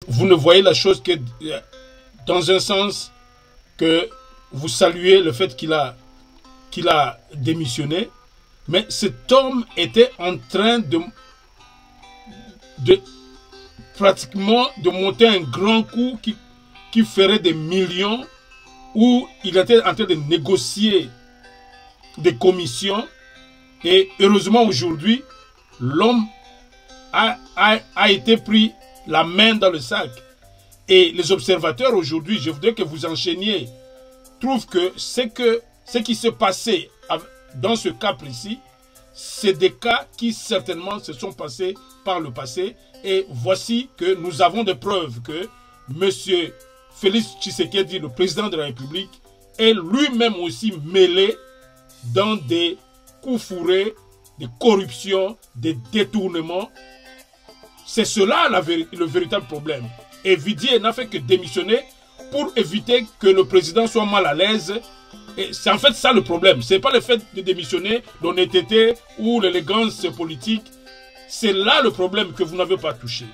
vous ne voyez la chose que dans un sens que vous saluez le fait qu'il a démissionné, mais cet homme était en train de pratiquement de monter un grand coup qui ferait des millions, où il était en train de négocier des commissions. Et heureusement aujourd'hui, l'homme a été pris la main dans le sac. Et les observateurs aujourd'hui, je voudrais que vous enchaîniez, trouvent que ce qui s'est passé dans ce cas précis, c'est des cas qui certainement se sont passés par le passé. Et voici que nous avons des preuves que M. Félix Tshisekedi, le président de la République, est lui-même aussi mêlé dans des coups fourrés, des corruptions, des détournements. C'est cela le véritable problème. Et Vidi n'a fait que démissionner pour éviter que le président soit mal à l'aise. Et c'est en fait ça le problème. Ce n'est pas le fait de démissionner, l'honnêteté ou l'élégance politique. C'est là le problème que vous n'avez pas touché.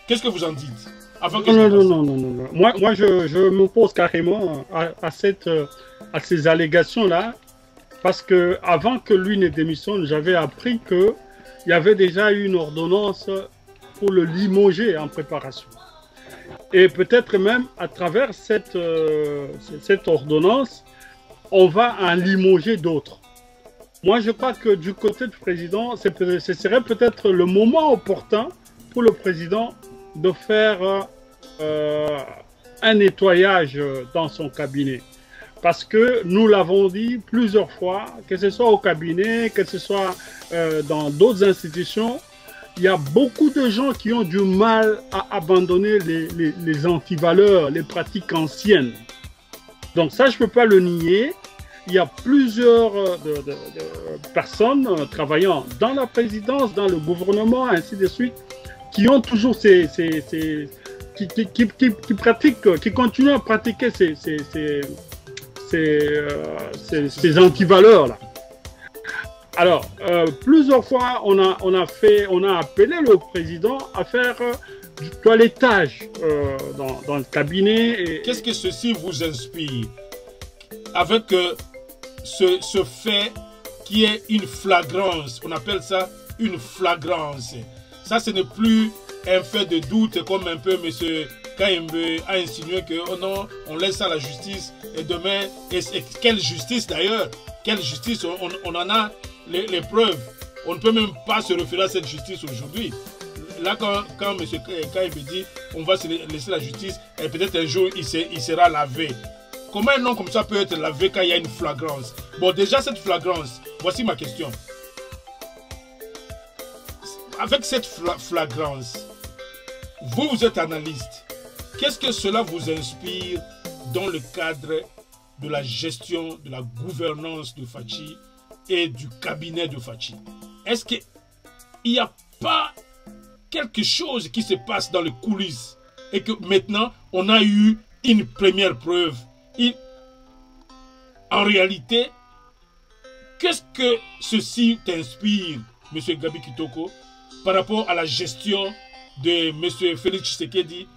Qu'est-ce que vous en dites avant que non. Moi, je m'oppose carrément à ces allégations-là. Parce que avant que lui ne démissionne, j'avais appris qu'il y avait déjà eu une ordonnance pour le limoger en préparation. Et peut-être même à travers cette ordonnance, on va en limoger d'autres. Moi, je crois que du côté du président, ce serait peut-être le moment opportun pour le président de faire un nettoyage dans son cabinet. Parce que nous l'avons dit plusieurs fois, que ce soit au cabinet, que ce soit dans d'autres institutions, il y a beaucoup de gens qui ont du mal à abandonner les antivaleurs, les pratiques anciennes. Donc ça, je ne peux pas le nier. Il y a plusieurs personnes travaillant dans la présidence, dans le gouvernement, ainsi de suite, qui ont toujours qui pratiquent, qui continuent à pratiquer ces antivaleurs-là. Alors, plusieurs fois, on a appelé le président à faire du toilettage dans le cabinet. Qu'est-ce que ceci vous inspire avec ce fait qui est une flagrance? On appelle ça une flagrance. Ça, ce n'est plus un fait de doute comme un peu M. Kayembe a insinué que oh non, on laisse ça à la justice et demain, et quelle justice d'ailleurs? Quelle justice? On en a les preuves. On ne peut même pas se référer à cette justice aujourd'hui. Là, quand M. Kayembe dit on va se laisser la justice et peut-être un jour il sera lavé. Comment un nom comme ça peut être lavé quand il y a une flagrance? Bon, déjà cette flagrance, voici ma question. Avec cette flagrance, vous êtes analyste. Qu'est-ce que cela vous inspire dans le cadre de la gestion, de la gouvernance de Fachi et du cabinet de Fachi? Est-ce qu'il n'y a pas quelque chose qui se passe dans les coulisses et que maintenant on a eu une première preuve? En réalité, qu'est-ce que ceci t'inspire, M. Gabi Kitoko, par rapport à la gestion de M. Félix Tshisekedi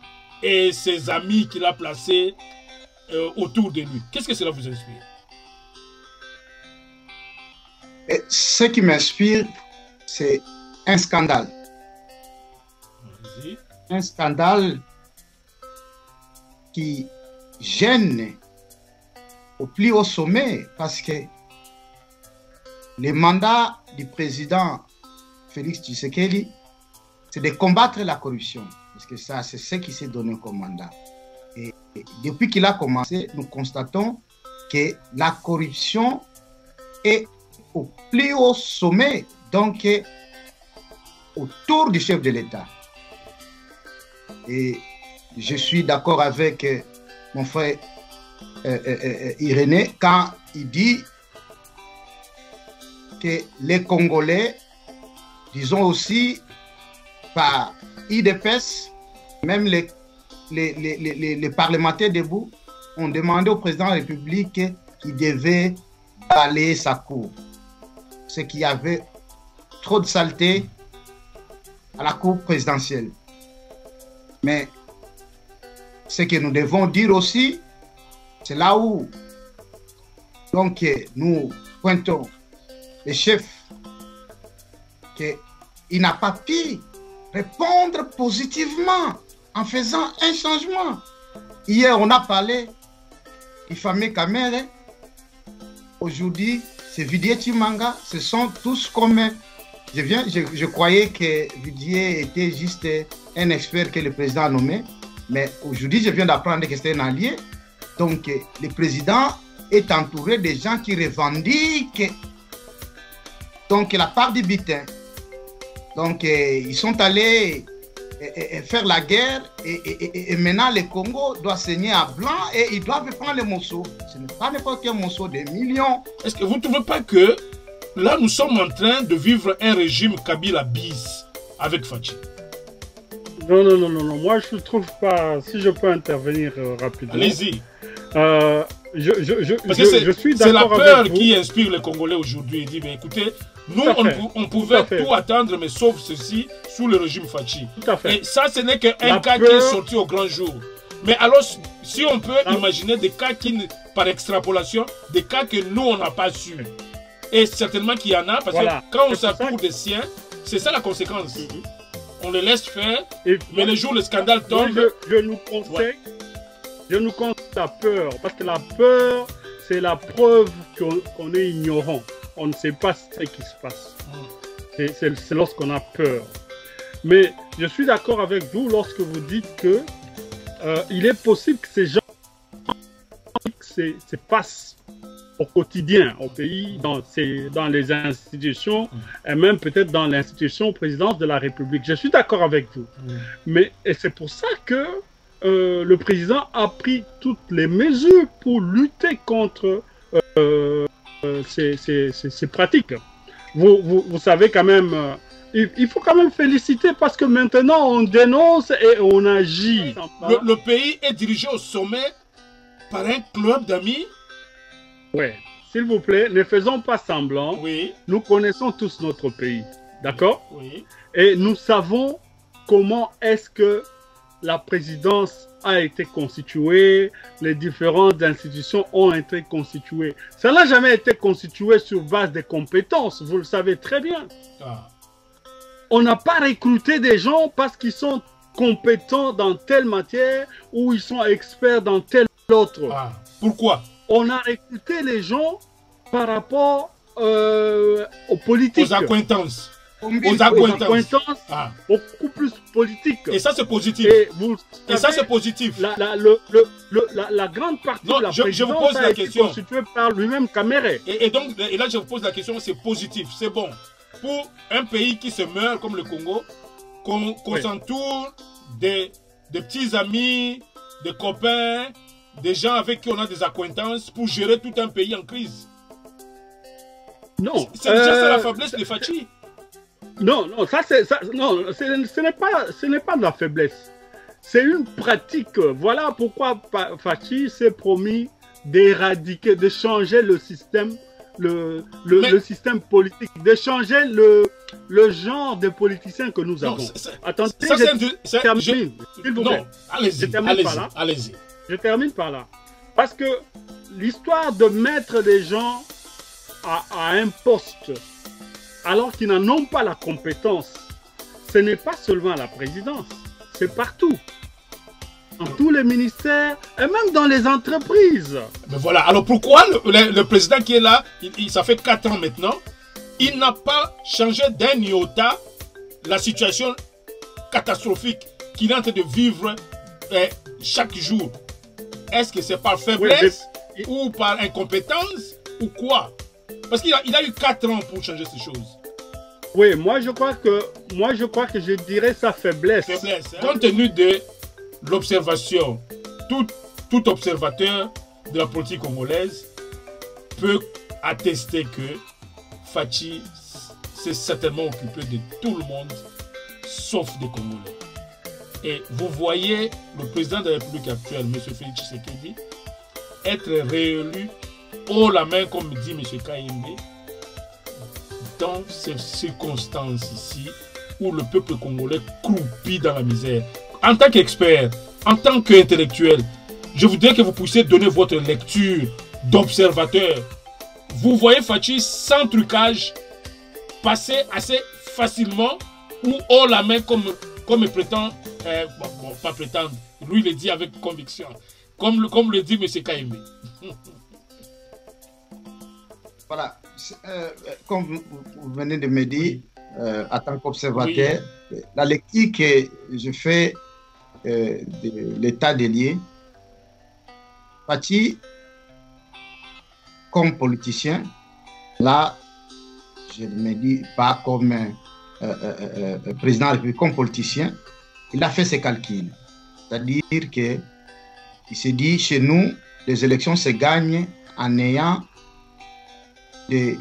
et ses amis qu'il a placés autour de lui? Qu'est-ce que cela vous inspire? Et ce qui m'inspire, c'est un scandale. Un scandale qui gêne au plus haut sommet parce que le mandat du président Félix Tshisekedi, c'est de combattre la corruption. Parce que ça, c'est ce qui s'est donné comme mandat. Et depuis qu'il a commencé, nous constatons que la corruption est au plus haut sommet, donc autour du chef de l'État. Et je suis d'accord avec mon frère Irénée quand il dit que les Congolais, disons aussi par IDPS, même les parlementaires debout, ont demandé au président de la République qu'il devait balayer sa cour. C'est qu'il y avait trop de saleté à la cour présidentielle. Mais ce que nous devons dire aussi, c'est là où donc nous pointons le chef qu'il n'a pas pu répondre positivement en faisant un changement. Hier, on a parlé du fameux Kamere. Aujourd'hui, c'est Vidier Chimanga. Ce sont tous comme... Je croyais que Vidier était juste un expert que le président a nommé. Mais aujourd'hui, je viens d'apprendre que c'est un allié. Donc, le président est entouré de gens qui revendiquent donc la part du butin. Donc, ils sont allés faire la guerre et maintenant le Congo doit saigner à blanc et ils doivent prendre les morceaux. Ce n'est pas n'importe quel morceau, des millions. Est-ce que vous ne trouvez pas que là, nous sommes en train de vivre un régime Kabila bis avec Fachi? Non, non, non, non, non. Moi, je ne trouve pas. Si je peux intervenir rapidement. Allez-y. Je suis d'accord. C'est la peur qui inspire les Congolais aujourd'hui. Il dit, mais écoutez, nous, on pouvait tout attendre, mais sauf ceci, sous le régime Fachi. Tout à fait. Et ça, ce n'est qu'un cas qui est sorti au grand jour. Mais alors, si on peut imaginer des cas qui, par extrapolation, des cas que nous, on n'a pas su. Et certainement qu'il y en a, parce que quand on s'appuie des siens, c'est ça la conséquence. On les laisse faire, mais le jour où le scandale tombe... Je nous conseille la peur, parce que la peur, c'est la preuve qu'on est ignorant. On ne sait pas ce qui se passe. C'est lorsqu'on a peur. Mais je suis d'accord avec vous lorsque vous dites que il est possible que ces gens se passent au quotidien, au pays, dans les institutions, et même peut-être dans l'institution présidence de la République. Je suis d'accord avec vous. Mais c'est pour ça que le président a pris toutes les mesures pour lutter contre ces pratiques. Vous savez quand même, il faut quand même féliciter parce que maintenant on dénonce et on agit. Le pays est dirigé au sommet par un club d'amis. Oui, s'il vous plaît, ne faisons pas semblant. Oui. Nous connaissons tous notre pays, d'accord? Oui. Et nous savons comment est-ce que la présidence a été constituée, les différentes institutions ont été constituées. Ça n'a jamais été constitué sur base de compétences, vous le savez très bien. On n'a pas recruté des gens parce qu'ils sont compétents dans telle matière ou ils sont experts dans telle autre. Pourquoi? On a recruté les gens par rapport aux politiques. Aux acquaintances. Aux acquaintances beaucoup plus politiques. Et ça, c'est positif. Et ça, c'est positif. La grande partie de la présidence je vous pose la question. Constituée par lui-même Kamere. Et là, je vous pose la question, c'est positif, c'est bon. Pour un pays qui se meurt comme le Congo, qu'on s'entoure des petits amis, des copains, des gens avec qui on a des acquaintances pour gérer tout un pays en crise. Non. C'est déjà ça la faiblesse de Fachi. Non, non, ce n'est pas de la faiblesse. C'est une pratique. Voilà pourquoi Fachi s'est promis d'éradiquer, de changer le système, le système politique, de changer le genre de politiciens que nous avons. Attendez, je termine. S'il vous plaît. Allez-y. Je termine par là. Parce que l'histoire de mettre des gens à un poste alors qu'ils n'en ont pas la compétence, ce n'est pas seulement à la présidence, c'est partout. Dans tous les ministères et même dans les entreprises. Mais voilà, alors pourquoi le président qui est là, ça fait 4 ans maintenant, il n'a pas changé d'un iota la situation catastrophique qu'il est en train de vivre chaque jour? Est-ce que c'est par faiblesse ou par incompétence ou quoi? Parce qu'il a eu 4 ans pour changer ces choses. Oui, moi je crois que je dirais sa faiblesse. Compte tenu de l'observation, tout observateur de la politique congolaise peut attester que Fachi s'est certainement occupé de tout le monde, sauf des Congolais. Et vous voyez le président de la République actuelle, M. Félix Tshisekedi, être réélu haut la main, comme dit M. Kayembe, dans ces circonstances ici où le peuple congolais croupit dans la misère. En tant qu'expert, en tant qu'intellectuel, je voudrais que vous puissiez donner votre lecture d'observateur. Vous voyez Fachi sans trucage passer assez facilement ou haut la main comme prétend, bon, pas prétendre, lui il le dit avec conviction, comme le dit M. Kaïmé. Voilà, comme vous venez de me dire, en tant qu'observateur, oui, la lecture que je fais de l'état des lieux, Fachi, comme politicien, là, je ne me dis pas comme président de la République, comme politicien, il a fait ses calculs. C'est-à-dire qu'il s'est dit, chez nous, les élections se gagnent en ayant des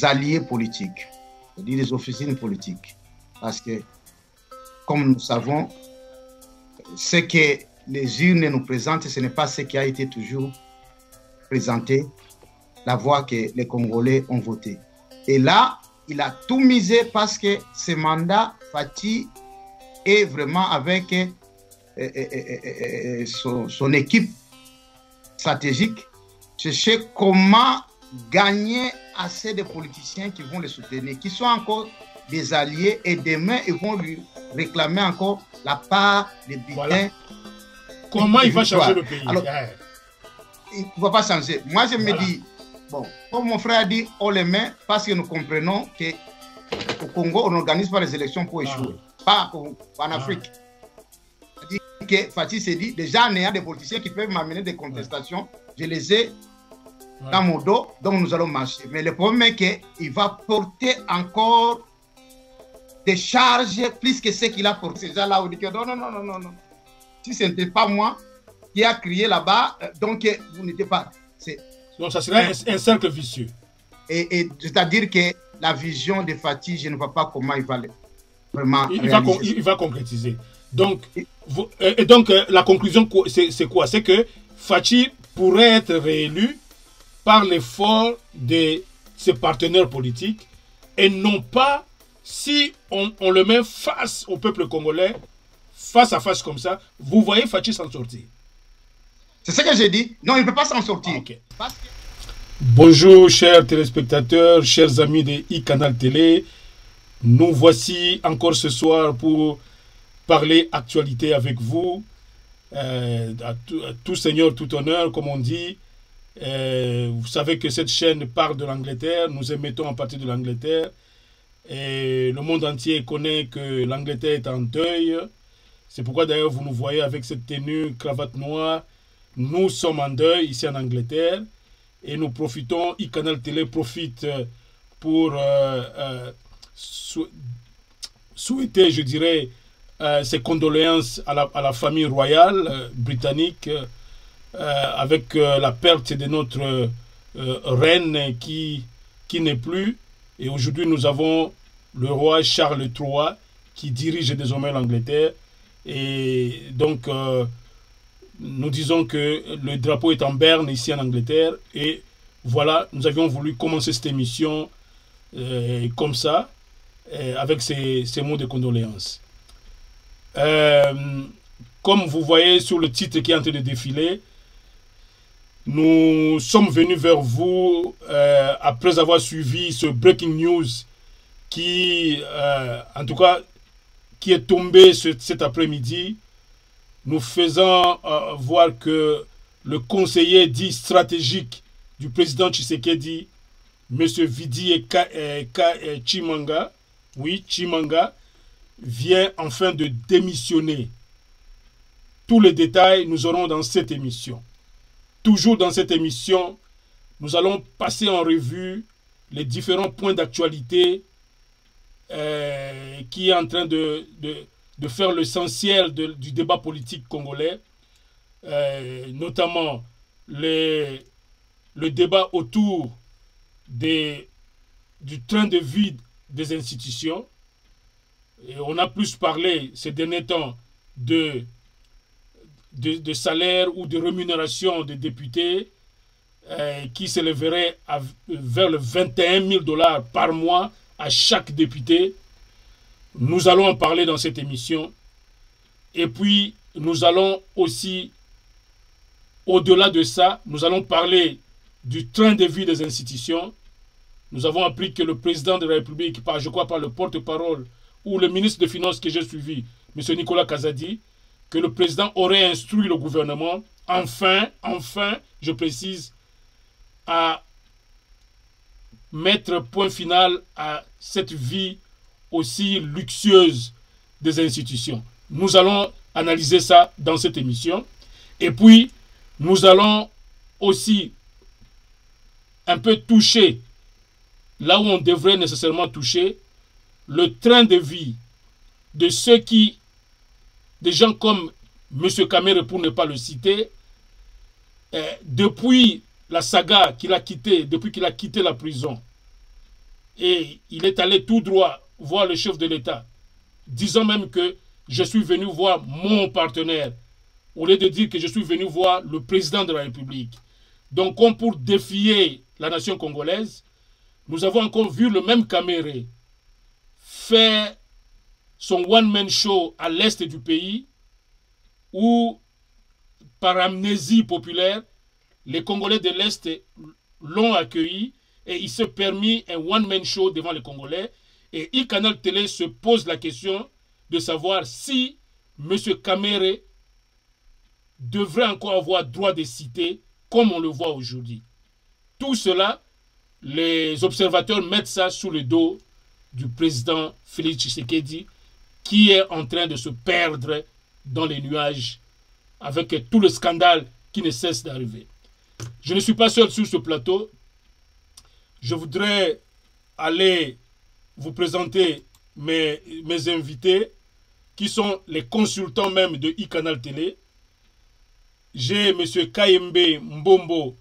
alliés politiques, c'est-à-dire des officines politiques. Parce que, comme nous savons, ce que les urnes nous présentent, ce n'est pas ce qui a été toujours présenté, la voix que les Congolais ont voté. Et là, il a tout misé parce que ce mandat, Fachi est vraiment avec son équipe stratégique, chercher comment gagner assez de politiciens qui vont le soutenir, qui sont encore des alliés, et demain, ils vont lui réclamer encore la part des bulletins. Voilà. Comment il va changer le pays? Alors, il ne va pas changer. Moi, je me dis, bon, comme mon frère a dit, on les met parce que nous comprenons qu'au Congo, on n'organise pas les élections pour échouer. Pas en Afrique. C'est-à-dire que Fachi s'est dit, déjà en ayant des politiciens qui peuvent m'amener des contestations, je les ai dans mon dos, donc nous allons marcher. Mais le problème est qu'il va porter encore des charges plus que ce qu'il a porté. Ces gens-là, on dit que non. Si ce n'était pas moi qui a crié là-bas, donc vous n'étiez pas. Donc ça serait un cercle vicieux. Et c'est-à-dire que la vision de Fachi, je ne vois pas comment il va vraiment il va concrétiser. Donc, la conclusion, c'est quoi? C'est que Fachi pourrait être réélu par l'effort de ses partenaires politiques et non pas si on le met face au peuple congolais, face à face comme ça. Vous voyez Fachi s'en sortir? C'est ce que j'ai dit. Non, il ne peut pas s'en sortir. Okay. Bonjour chers téléspectateurs, chers amis de iCanal Télé. Nous voici encore ce soir pour parler actualité avec vous. À tout seigneur, tout honneur, comme on dit. Vous savez que cette chaîne part de l'Angleterre. Nous émettons en partie de l'Angleterre. Et le monde entier connaît que l'Angleterre est en deuil. C'est pourquoi d'ailleurs vous nous voyez avec cette tenue, cravate noire. Nous sommes en deuil ici en Angleterre. Et nous profitons, iCanal Télé profite pour souhaiter, je dirais, ses condoléances à la famille royale britannique avec la perte de notre reine qui n'est plus. Et aujourd'hui, nous avons le roi Charles III qui dirige désormais l'Angleterre. Et donc, nous disons que le drapeau est en berne ici en Angleterre. Et voilà, nous avions voulu commencer cette émission comme ça, avec ces mots de condoléances. Comme vous voyez sur le titre qui est en train de défiler, nous sommes venus vers vous après avoir suivi ce breaking news qui, en tout cas, qui est tombé cet après-midi, nous faisant voir que le conseiller dit stratégique du président Tshisekedi, M. Vidi Chimanga, oui, Chimanga, vient enfin de démissionner. Tous les détails, nous aurons dans cette émission. Toujours dans cette émission, nous allons passer en revue les différents points d'actualité qui est en train de faire l'essentiel du débat politique congolais, notamment le débat autour du train de vie des institutions. Et on a plus parlé ces derniers temps de salaire ou de rémunération des députés qui s'élèverait vers le 21 000 $ par mois à chaque député. Nous allons en parler dans cette émission. Et puis, nous allons aussi, au-delà de ça, nous allons parler du train de vie des institutions. Nous avons appris que le président de la République, je crois par le porte-parole ou le ministre des Finances que j'ai suivi, M. Nicolas Kazadi, que le président aurait instruit le gouvernement, enfin, je précise, à mettre point final à cette vie aussi luxueuse des institutions. Nous allons analyser ça dans cette émission. Et puis, nous allons aussi un peu toucher, là où on devrait nécessairement toucher, le train de vie de ceux qui, des gens comme M. Kamere, pour ne pas le citer, depuis la saga qu'il a quittée, depuis qu'il a quitté la prison, et il est allé tout droit voir le chef de l'État, disant même que je suis venu voir mon partenaire, au lieu de dire que je suis venu voir le président de la République. Donc, comme pour défier la nation congolaise, nous avons encore vu le même Kamere faire son one-man show à l'est du pays, où, par amnésie populaire, les Congolais de l'Est l'ont accueilli et il s'est permis un one-man show devant les Congolais. Et iCanal Télé se pose la question de savoir si M. Kamere devrait encore avoir droit de citer comme on le voit aujourd'hui. Tout cela, les observateurs mettent ça sous le dos du président Félix Tshisekedi qui est en train de se perdre dans les nuages avec tout le scandale qui ne cesse d'arriver. Je ne suis pas seul sur ce plateau. Je voudrais aller vous présenter mes invités qui sont les consultants même de iCanal Télé. J'ai M. Kayembe Mbombo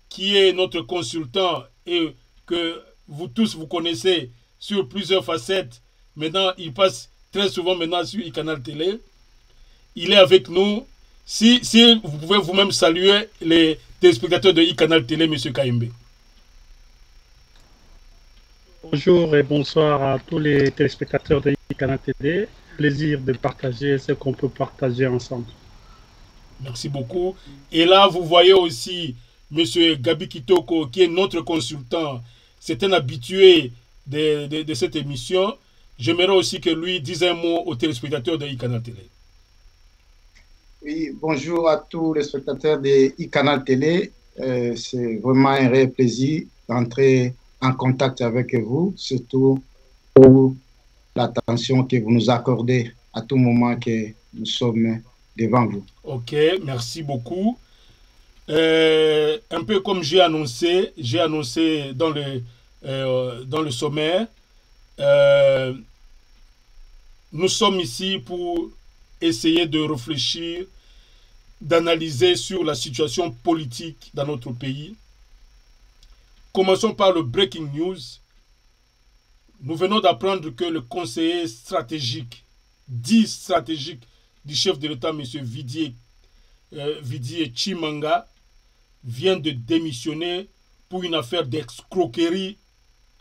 qui est notre consultant et que vous tous vous connaissez sur plusieurs facettes. Maintenant, il passe très souvent maintenant sur iCanal Télé. Il est avec nous. Si vous pouvez vous-même saluer les téléspectateurs de iCanal Télé, M. Kayembe. Bonjour et bonsoir à tous les téléspectateurs de iCanal Télé. Plaisir de partager ce qu'on peut partager ensemble. Merci beaucoup. Et là, vous voyez aussi M. Gabi Kitoko, qui est notre consultant. C'est un habitué de cette émission. J'aimerais aussi que lui dise un mot aux téléspectateurs de iCanal Télé. Oui, bonjour à tous les spectateurs de iCanal Télé. C'est vraiment un réel plaisir d'entrer en contact avec vous, surtout pour l'attention que vous nous accordez à tout moment que nous sommes devant vous. Ok, merci beaucoup. Un peu comme j'ai annoncé dans le sommaire, nous sommes ici pour essayer de réfléchir, d'analyser sur la situation politique dans notre pays. Commençons par le breaking news. Nous venons d'apprendre que le conseiller stratégique, dit stratégique, du chef de l'État, M. Vidi Chimanga, vient de démissionner pour une affaire d'escroquerie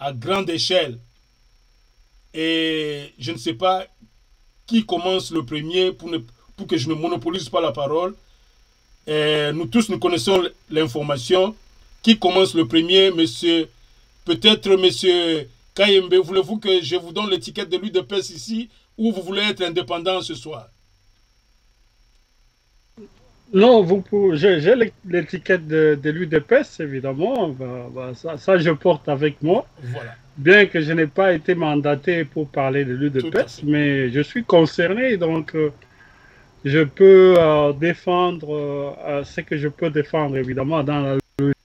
à grande échelle. Et je ne sais pas qui commence le premier pour que je ne monopolise pas la parole. Nous tous, nous connaissons l'information. Qui commence le premier, monsieur? Peut-être monsieur Kayembe, voulez-vous que je vous donne l'étiquette de l'UDPS ici ou vous voulez être indépendant ce soir? Non, j'ai l'étiquette de l'UDPS, évidemment. Ça, je porte avec moi. Voilà. Bien que je n'ai pas été mandaté pour parler de l'UDPS, mais je suis concerné, donc je peux défendre ce que je peux défendre, évidemment, dans la logique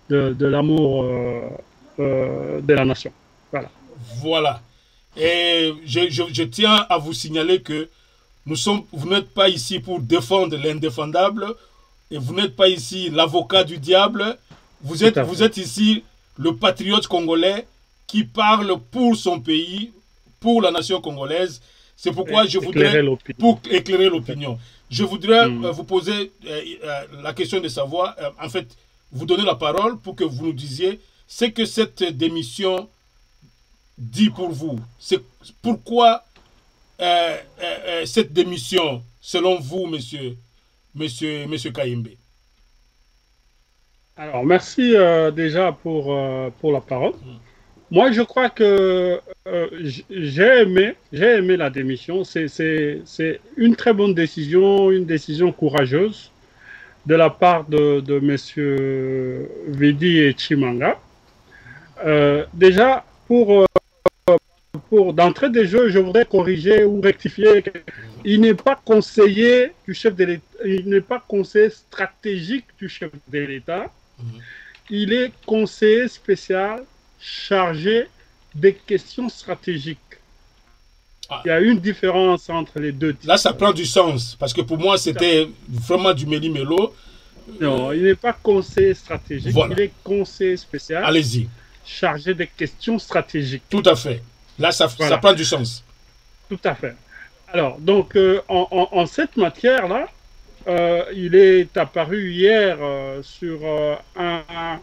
de l'amour de la nation. Voilà. Voilà. Et je tiens à vous signaler que vous n'êtes pas ici pour défendre l'indéfendable et vous n'êtes pas ici l'avocat du diable. Vous êtes ici le patriote congolais qui parle pour son pays, pour la nation congolaise. C'est pourquoi je voudrais, pour éclairer l'opinion, je voudrais vous poser la question de savoir, en fait, vous donner la parole pour que vous nous disiez ce que cette démission dit pour vous. C'est pourquoi cette démission, selon vous, monsieur Kayembe? Alors, merci déjà pour la parole. Moi, je crois que j'ai aimé la démission. C'est une très bonne décision, une décision courageuse de la part de messieurs Vidi et Chimanga. Déjà, pour d'entrée des jeux, je voudrais corriger ou rectifier. Il n'est pas conseiller du chef de l'État, il n'est pas conseiller stratégique du chef de l'État. Il est conseiller spécial chargé des questions stratégiques. Il y a une différence entre les deux types. Là, ça prend du sens, parce que pour moi, c'était vraiment du méli-mélo. Non, il n'est pas conseiller stratégique, voilà. Il est conseiller spécial. Allez-y. Chargé des questions stratégiques. Tout à fait. Là, ça prend du sens. Tout à fait. Alors, donc, en cette matière-là, il est apparu hier sur un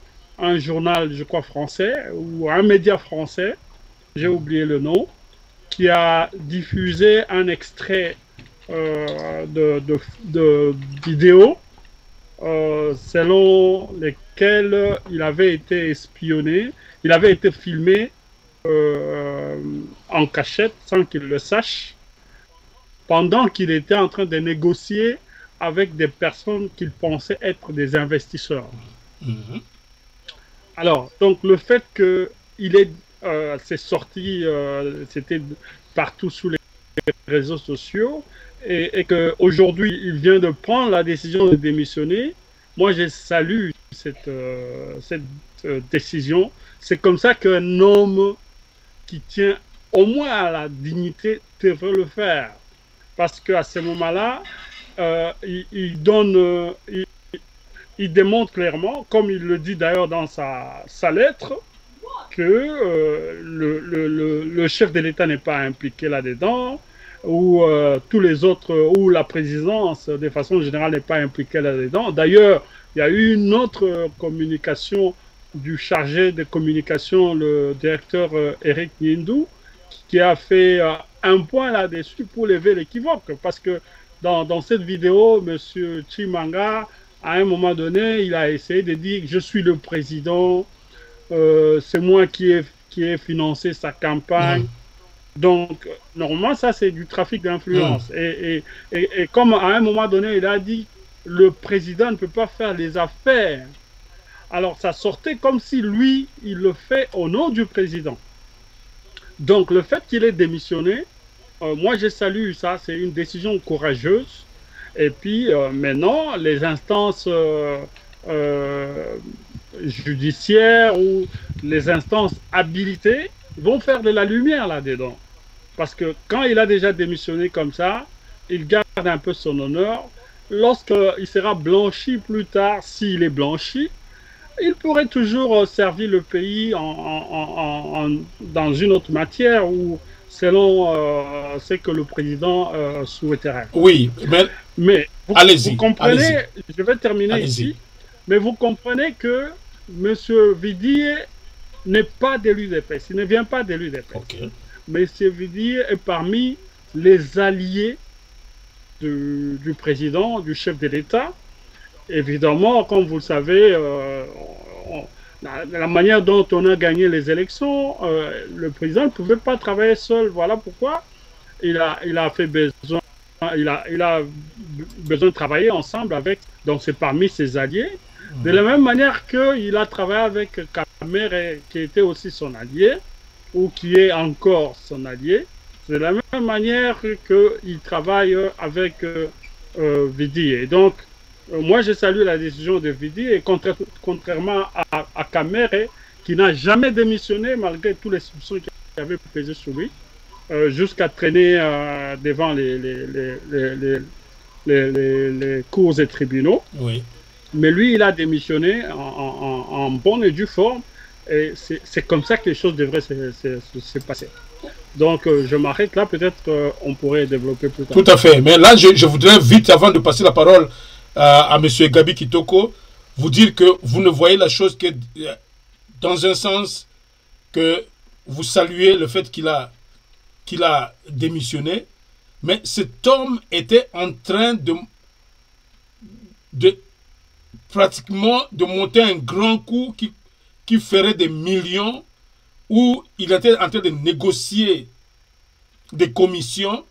journal, je crois, français, ou un média français, j'ai oublié le nom, qui a diffusé un extrait de vidéo selon lesquels il avait été espionné, il avait été filmé en cachette, sans qu'il le sache, pendant qu'il était en train de négocier avec des personnes qu'il pensait être des investisseurs. Alors, donc le fait qu'il c'est sorti, c'était partout sous les réseaux sociaux, et qu'aujourd'hui, il vient de prendre la décision de démissionner, moi, je salue cette décision. C'est comme ça qu'un homme qui tient au moins à la dignité devrait le faire. Parce qu'à ce moment-là, il démontre clairement, comme il le dit d'ailleurs dans sa lettre, que le chef de l'État n'est pas impliqué là-dedans, ou tous les autres, ou la présidence de façon générale n'est pas impliquée là-dedans. D'ailleurs, il y a eu une autre communication du chargé de communication, le directeur Eric Nindou, qui a fait un point là-dessus pour lever l'équivoque, parce que dans cette vidéo, M. Chimanga, à un moment donné, il a essayé de dire « Je suis le président, c'est moi qui ai financé sa campagne. » Donc, normalement, ça, c'est du trafic d'influence. Et comme à un moment donné, il a dit « Le président ne peut pas faire les affaires. » Alors, ça sortait comme si lui, il le fait au nom du président. Donc, le fait qu'il ait démissionné, moi, je salue ça. C'est une décision courageuse. Et puis, maintenant, les instances judiciaires ou les instances habilitées vont faire de la lumière là-dedans. Parce que quand il a déjà démissionné comme ça, il garde un peu son honneur. Lorsqu'il sera blanchi plus tard, s'il est blanchi, il pourrait toujours servir le pays dans une autre matière ou selon ce que le président souhaiterait. Oui, mais vous comprenez, je vais terminer ici, mais vous comprenez que M. Vidi n'est pas de l'UDPS, il ne vient pas de l'UDPS. Okay. M. Vidi est parmi les alliés du président, du chef de l'État. Évidemment, comme vous le savez, la manière dont on a gagné les élections, le président ne pouvait pas travailler seul. Voilà pourquoi il a besoin de travailler ensemble avec, donc c'est parmi ses alliés. De la même manière qu'il a travaillé avec Kamere, qui était aussi son allié, ou qui est encore son allié. C'est de la même manière qu'il travaille avec Vidi. Et donc, moi, je salue la décision de Vidi, et contrairement à Kamere, qui n'a jamais démissionné, malgré tous les soupçons qui avaient pesé sur lui, jusqu'à traîner devant les cours et tribunaux. Oui. Mais lui, il a démissionné en bonne et due forme, et c'est comme ça que les choses devraient se passer. Donc, je m'arrête là, peut-être on pourrait développer plus tard. Tout à fait, mais là, je voudrais vite, avant de passer la parole à M. Gabi Kitoko, vous dire que vous ne voyez la chose que dans un sens, que vous saluez le fait qu'il a démissionné, Mais cet homme était en train de pratiquement de monter un grand coup qui ferait des millions, où il était en train de négocier des commissions.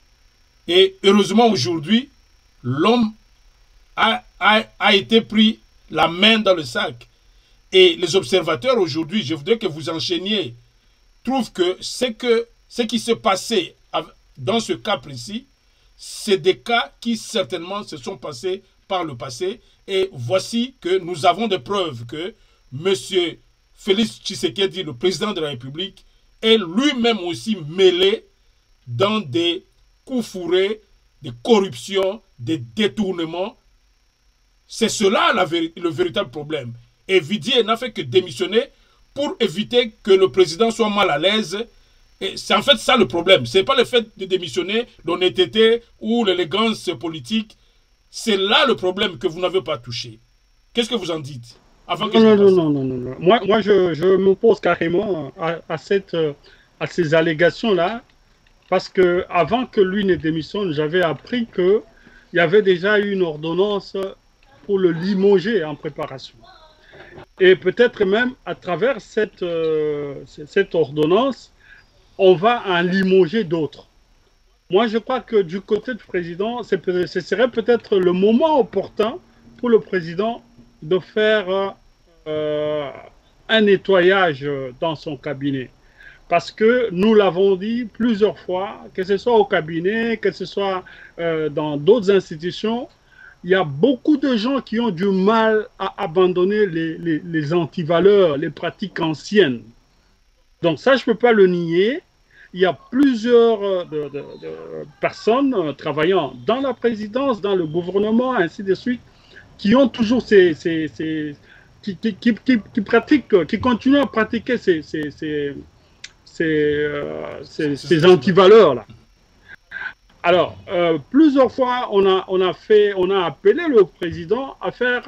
Et heureusement aujourd'hui, l'homme a été pris la main dans le sac. Et les observateurs aujourd'hui, je voudrais que vous enchaîniez, trouvent que ce qui s'est passé dans ce cas précis, c'est des cas qui certainement se sont passés par le passé. Et voici que nous avons des preuves que M. Félix Tshisekedi, le président de la République, est lui-même aussi mêlé dans des coups fourrés, des corruptions, des détournements. C'est cela le véritable problème. Et Vidier n'a fait que démissionner pour éviter que le président soit mal à l'aise. Et c'est en fait ça le problème. Ce n'est pas le fait de démissionner, l'honnêteté ou l'élégance politique. C'est là le problème que vous n'avez pas touché. Qu'est-ce que vous en dites avant que non. Moi, je m'oppose carrément à ces allégations-là, parce que avant que lui ne démissionne, j'avais appris qu'il y avait déjà eu une ordonnance pour le limoger en préparation. Et peut-être même à travers cette ordonnance, on va en limoger d'autres. Moi, je crois que du côté du président, ce serait peut-être le moment opportun pour le président de faire un nettoyage dans son cabinet. Parce que nous l'avons dit plusieurs fois, que ce soit au cabinet, que ce soit dans d'autres institutions, il y a beaucoup de gens qui ont du mal à abandonner les antivaleurs, les pratiques anciennes. Donc ça, je ne peux pas le nier. Il y a plusieurs de personnes travaillant dans la présidence, dans le gouvernement, ainsi de suite, qui ont toujours qui pratiquent, qui continuent à pratiquer ces antivaleurs-là. Alors, plusieurs fois, on a appelé le président à faire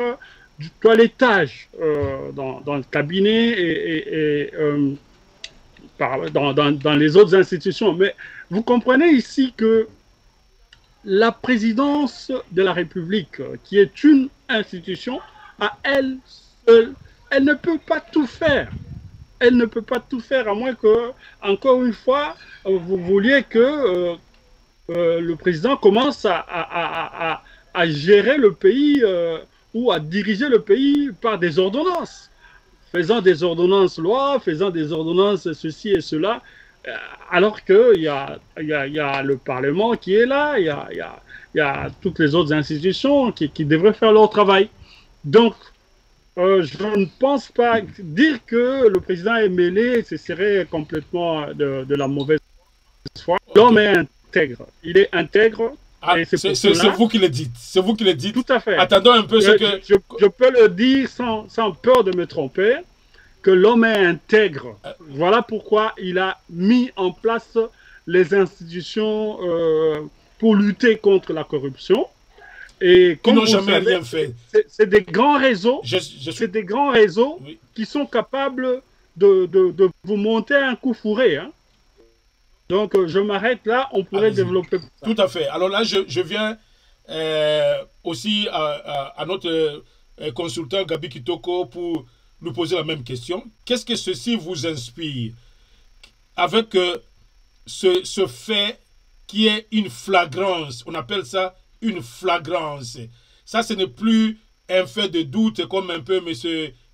du toilettage dans le cabinet et dans les autres institutions. Mais vous comprenez ici que la présidence de la République, qui est une institution, à elle seule, elle ne peut pas tout faire. Elle ne peut pas tout faire, à moins que, encore une fois, vous vouliez que le président commence à gérer le pays ou à diriger le pays par des ordonnances. Faisant des ordonnances lois, faisant des ordonnances ceci et cela, alors qu'il y a le Parlement qui est là, il y a toutes les autres institutions qui devraient faire leur travail. Donc, je ne pense pas dire que le président est mêlé, ce serait complètement de la mauvaise foi. L'homme est intègre. Il est intègre. C'est vous qui le dites. C'est vous qui le dites. Tout à fait. Attendons un peu ce que... Je peux le dire sans peur de me tromper, que l'homme est intègre. Voilà pourquoi il a mis en place les institutions pour lutter contre la corruption. Et qui n'ont jamais rien fait. C'est des grands réseaux, c'est des grands réseaux oui. qui sont capables de vous monter un coup fourré. Hein. Donc, je m'arrête là, on pourrait développer ça. Tout à fait. Alors là, je viens aussi à notre consultant Gabi Kitoko pour nous poser la même question. Qu'est-ce que ceci vous inspire avec ce fait qui est une flagrance? On appelle ça une flagrance. Ça, ce n'est plus un fait de doute comme un peu M.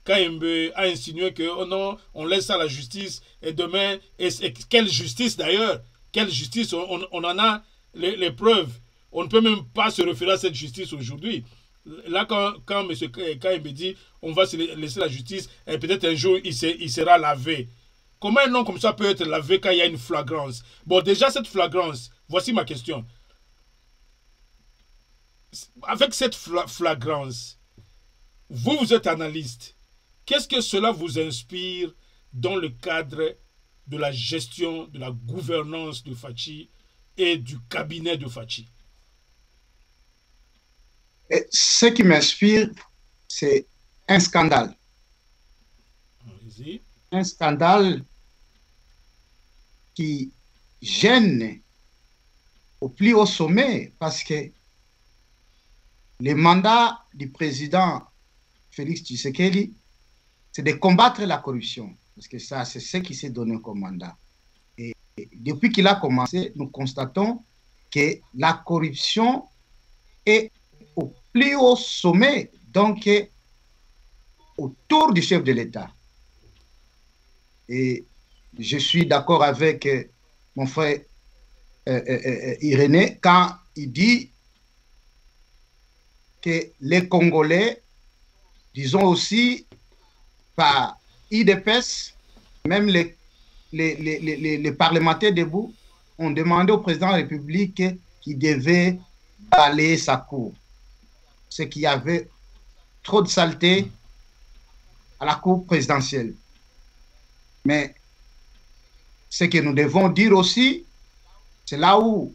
Kayembe a insinué que oh non, on laisse ça à la justice et demain, et quelle justice d'ailleurs? Quelle justice? On en a les preuves. On ne peut même pas se référer à cette justice aujourd'hui. Là, quand M. Kayembe dit on va se laisser la justice et peut-être un jour il sera lavé. Comment un nom comme ça peut être lavé quand il y a une flagrance? Bon, déjà cette flagrance, voici ma question. Avec cette flagrance, vous êtes analyste. Qu'est-ce que cela vous inspire dans le cadre de la gestion, de la gouvernance de Fachi et du cabinet de Fachi? Et ce qui m'inspire, c'est un scandale. Un scandale qui gêne au plus haut sommet parce que le mandat du président Félix Tshisekedi, c'est de combattre la corruption. Parce que ça, c'est ce qui s'est donné comme mandat. Et depuis qu'il a commencé, nous constatons que la corruption est au plus haut sommet, donc autour du chef de l'État. Et je suis d'accord avec mon frère Irénée quand il dit que les Congolais, disons aussi par IDPS, même les parlementaires debout, ont demandé au président de la République qu'il devait balayer sa cour. C'est qu'il y avait trop de saleté à la cour présidentielle. Mais ce que nous devons dire aussi, c'est là où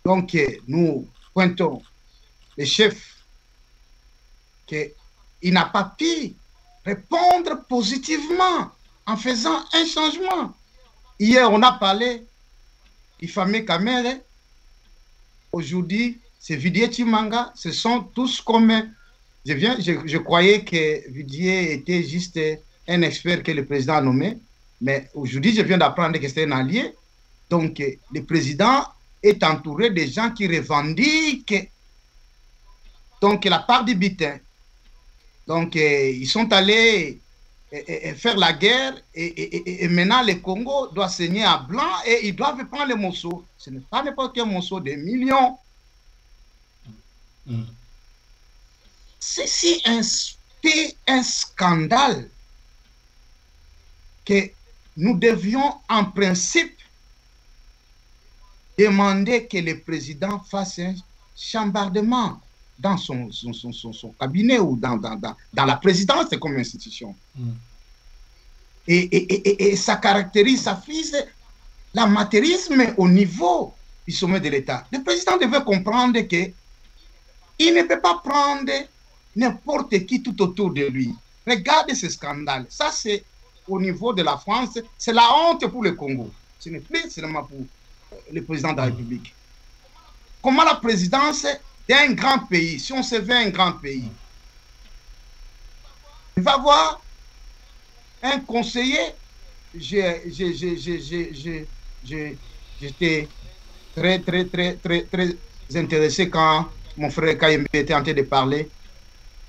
donc, nous pointons le chef qu'il n'a pas pu répondre positivement en faisant un changement. Hier, on a parlé du fameux Kamere. Aujourd'hui, c'est Vidier Chimanga. Ce sont tous comme... Je croyais que Vidier était juste un expert que le président a nommé. Mais aujourd'hui, je viens d'apprendre que c'est un allié. Donc, le président est entouré de gens qui revendiquent donc la part du butin. Donc, ils sont allés faire la guerre et maintenant le Congo doit saigner à blanc et ils doivent prendre les morceaux. Ce n'est pas n'importe quel morceau, des millions. C'est un scandale que nous devions en principe demander que le président fasse un chambardement dans son cabinet ou dans la présidence comme institution. Et ça caractérise, ça frise l'amateurisme au niveau du sommet de l'État. Le président devait comprendre qu'il ne peut pas prendre n'importe qui tout autour de lui. Regardez ce scandale. Ça, c'est au niveau de la France, c'est la honte pour le Congo. Ce n'est plus seulement pour le président de la République. Comment la présidence d'un grand pays, si on se veut un grand pays, il va voir un conseiller. J'étais très intéressé quand mon frère Kayembe était en train de parler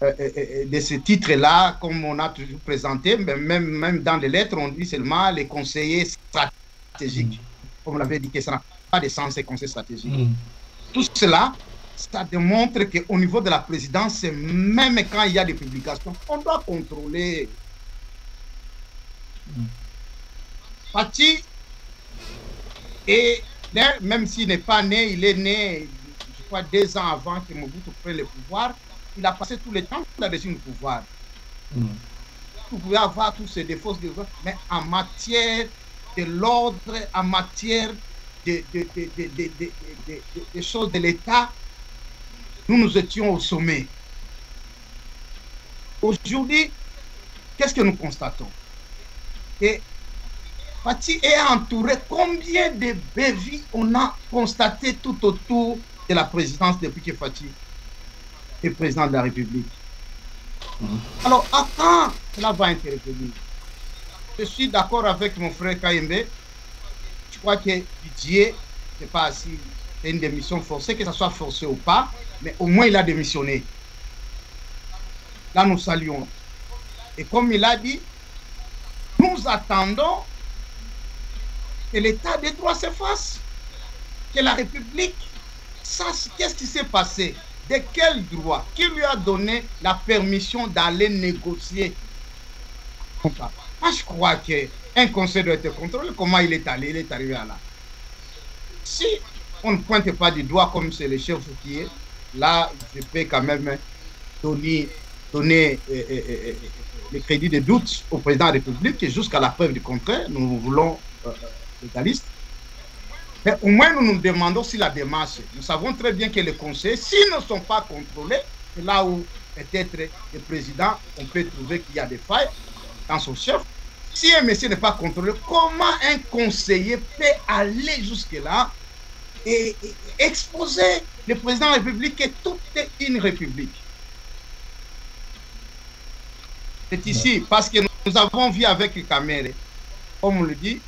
de ce titre-là, comme on a toujours présenté, même dans les lettres, on dit seulement les conseillers stratégiques. Comme on l'avait dit, que ça n'a pas de sens, ces conseillers stratégiques. Tout cela, ça démontre qu'au niveau de la présidence, même quand il y a des publications, on doit contrôler. Fati, et même s'il n'est pas né, il est né, je crois, 2 ans avant que Mobutu prenne le pouvoir. Il a passé tout le temps là-dessus le pouvoir. Vous pouvez avoir tous ces défauts, mais en matière de l'ordre, en matière des choses de l'État, nous étions au sommet. Aujourd'hui, qu'est-ce que nous constatons? Et Fati est entouré, combien de bévies on a constaté tout autour de la présidence depuis que Fati est président de la République. Alors, à quand cela va intervenir? Je suis d'accord avec mon frère Kayembe. Je crois que Didier, je ne sais pas si c'est une démission forcée, que ce soit forcé ou pas, mais au moins il a démissionné. Là, nous saluons. Et comme il a dit, nous attendons que l'état des droits s'efface, que la République sache qu'est-ce qui s'est passé, de quel droit, qui lui a donné la permission d'aller négocier. Moi, je crois qu'un conseil doit être contrôlé. Comment il est arrivé à là. Si on ne pointe pas du doigt comme c'est le chef qui est, là, je peux quand même donner le crédit de doute au président de la République et jusqu'à la preuve du contraire, nous voulons légaliste. Mais au moins, nous nous demandons si la démarche, nous savons très bien que les conseillers, s'ils ne sont pas contrôlés, c'est là où peut-être le président, on peut trouver qu'il y a des failles dans son chef. Si un monsieur n'est pas contrôlé, comment un conseiller peut aller jusque-là exposer le président de la République que tout est une république. C'est ici, parce que nous avons vu avec Kamere, comme on le dit,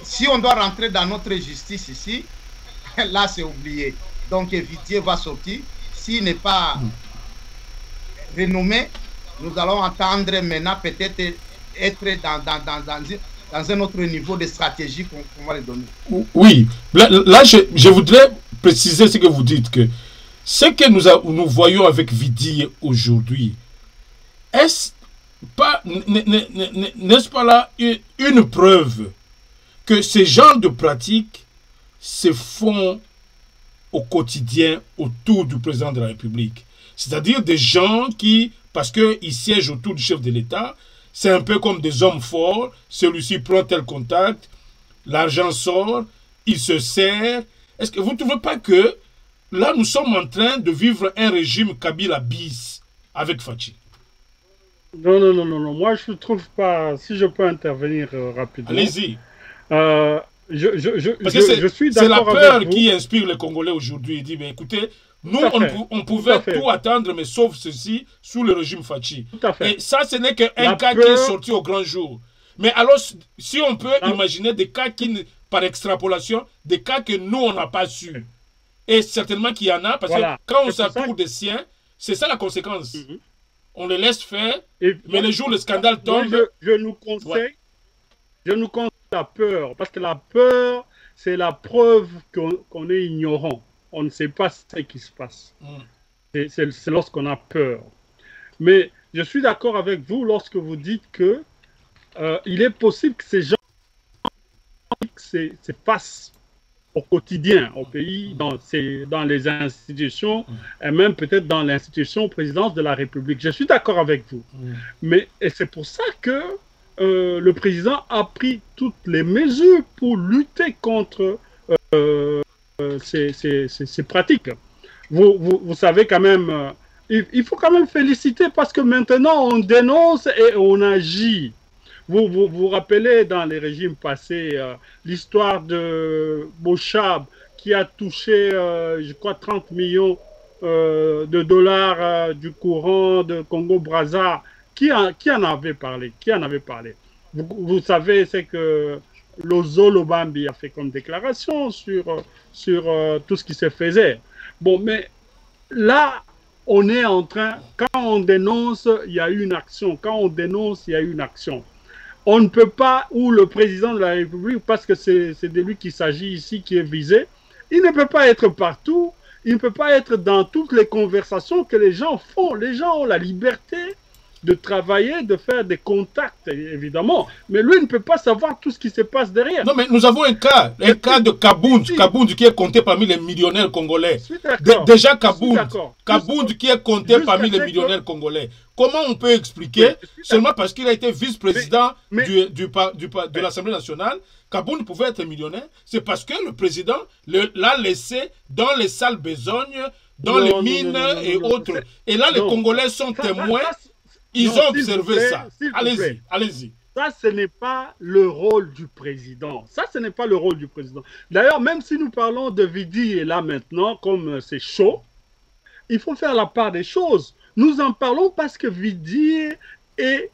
si on doit rentrer dans notre justice ici, là c'est oublié. Donc Vidier va sortir. S'il n'est pas renommé, nous allons entendre maintenant peut-être être dans un autre niveau de stratégie qu'on va lui donner. Oui, là je voudrais préciser ce que vous dites, que ce que nous voyons avec Vidier aujourd'hui, est-ce pas, n'est-ce pas là une preuve que ces genres de pratiques se font au quotidien autour du président de la République? C'est-à-dire des gens qui, parce qu'ils siègent autour du chef de l'État, c'est un peu comme des hommes forts, celui-ci prend tel contact, l'argent sort, il se sert. Est-ce que vous ne trouvez pas que là, nous sommes en train de vivre un régime Kabila bis avec Fachi? Non. Moi, je ne trouve pas. Si je peux intervenir rapidement. Allez-y. Je suis d'accord. C'est la peur qui inspire les Congolais aujourd'hui. Il dit, mais écoutez, nous, on pouvait tout attendre, mais sauf ceci, sous le régime Fachi. Et ça, ce n'est qu'un cas qui est sorti au grand jour. Mais alors, si on peut imaginer des cas qui, par extrapolation, des cas que nous, on n'a pas su. Et certainement qu'il y en a, parce que quand on s'accourt des siens, c'est ça la conséquence. On les laisse faire, mais le jour où le scandale tombe... Je nous conseille la peur, parce que la peur, c'est la preuve qu'on est ignorant. On ne sait pas ce qui se passe. C'est lorsqu'on a peur. Mais je suis d'accord avec vous lorsque vous dites que il est possible que ces gens se passent au quotidien, au pays, dans les institutions, et même peut-être dans l'institution présidence de la République. Je suis d'accord avec vous. Mais c'est pour ça que le président a pris toutes les mesures pour lutter contre ces pratiques. Vous savez quand même, il faut quand même féliciter parce que maintenant on dénonce et on agit. Vous rappelez dans les régimes passés l'histoire de Bochab qui a touché, je crois, 30 millions de dollars du courant de Congo-Brazza. Qui en avait parlé? Vous savez, c'est que Lozo Lobambi a fait comme déclaration sur tout ce qui se faisait. Bon, mais là, on est en train, quand on dénonce, il y a une action. Quand on dénonce, il y a une action. On ne peut pas, ou le président de la République, parce que c'est de lui qu'il s'agit ici, qui est visé, il ne peut pas être partout, il ne peut pas être dans toutes les conversations que les gens font. Les gens ont la liberté de travailler, de faire des contacts, évidemment. Mais lui, il ne peut pas savoir tout ce qui se passe derrière. Non, mais nous avons un cas de Kabound. Kabound qui est compté parmi les millionnaires congolais. Déjà Kabound qui est compté parmi les millionnaires congolais. Comment on peut expliquer, seulement parce qu'il a été vice-président de l'Assemblée nationale, Kabound pouvait être millionnaire? C'est parce que le président l'a laissé dans les salles besognes, dans les mines et autres. Et là, les Congolais sont témoins. Ils ont observé ça. Allez-y. Ça, ce n'est pas le rôle du président. D'ailleurs, même si nous parlons de Vidi là maintenant, comme c'est chaud, il faut faire la part des choses. Nous en parlons parce que Vidi est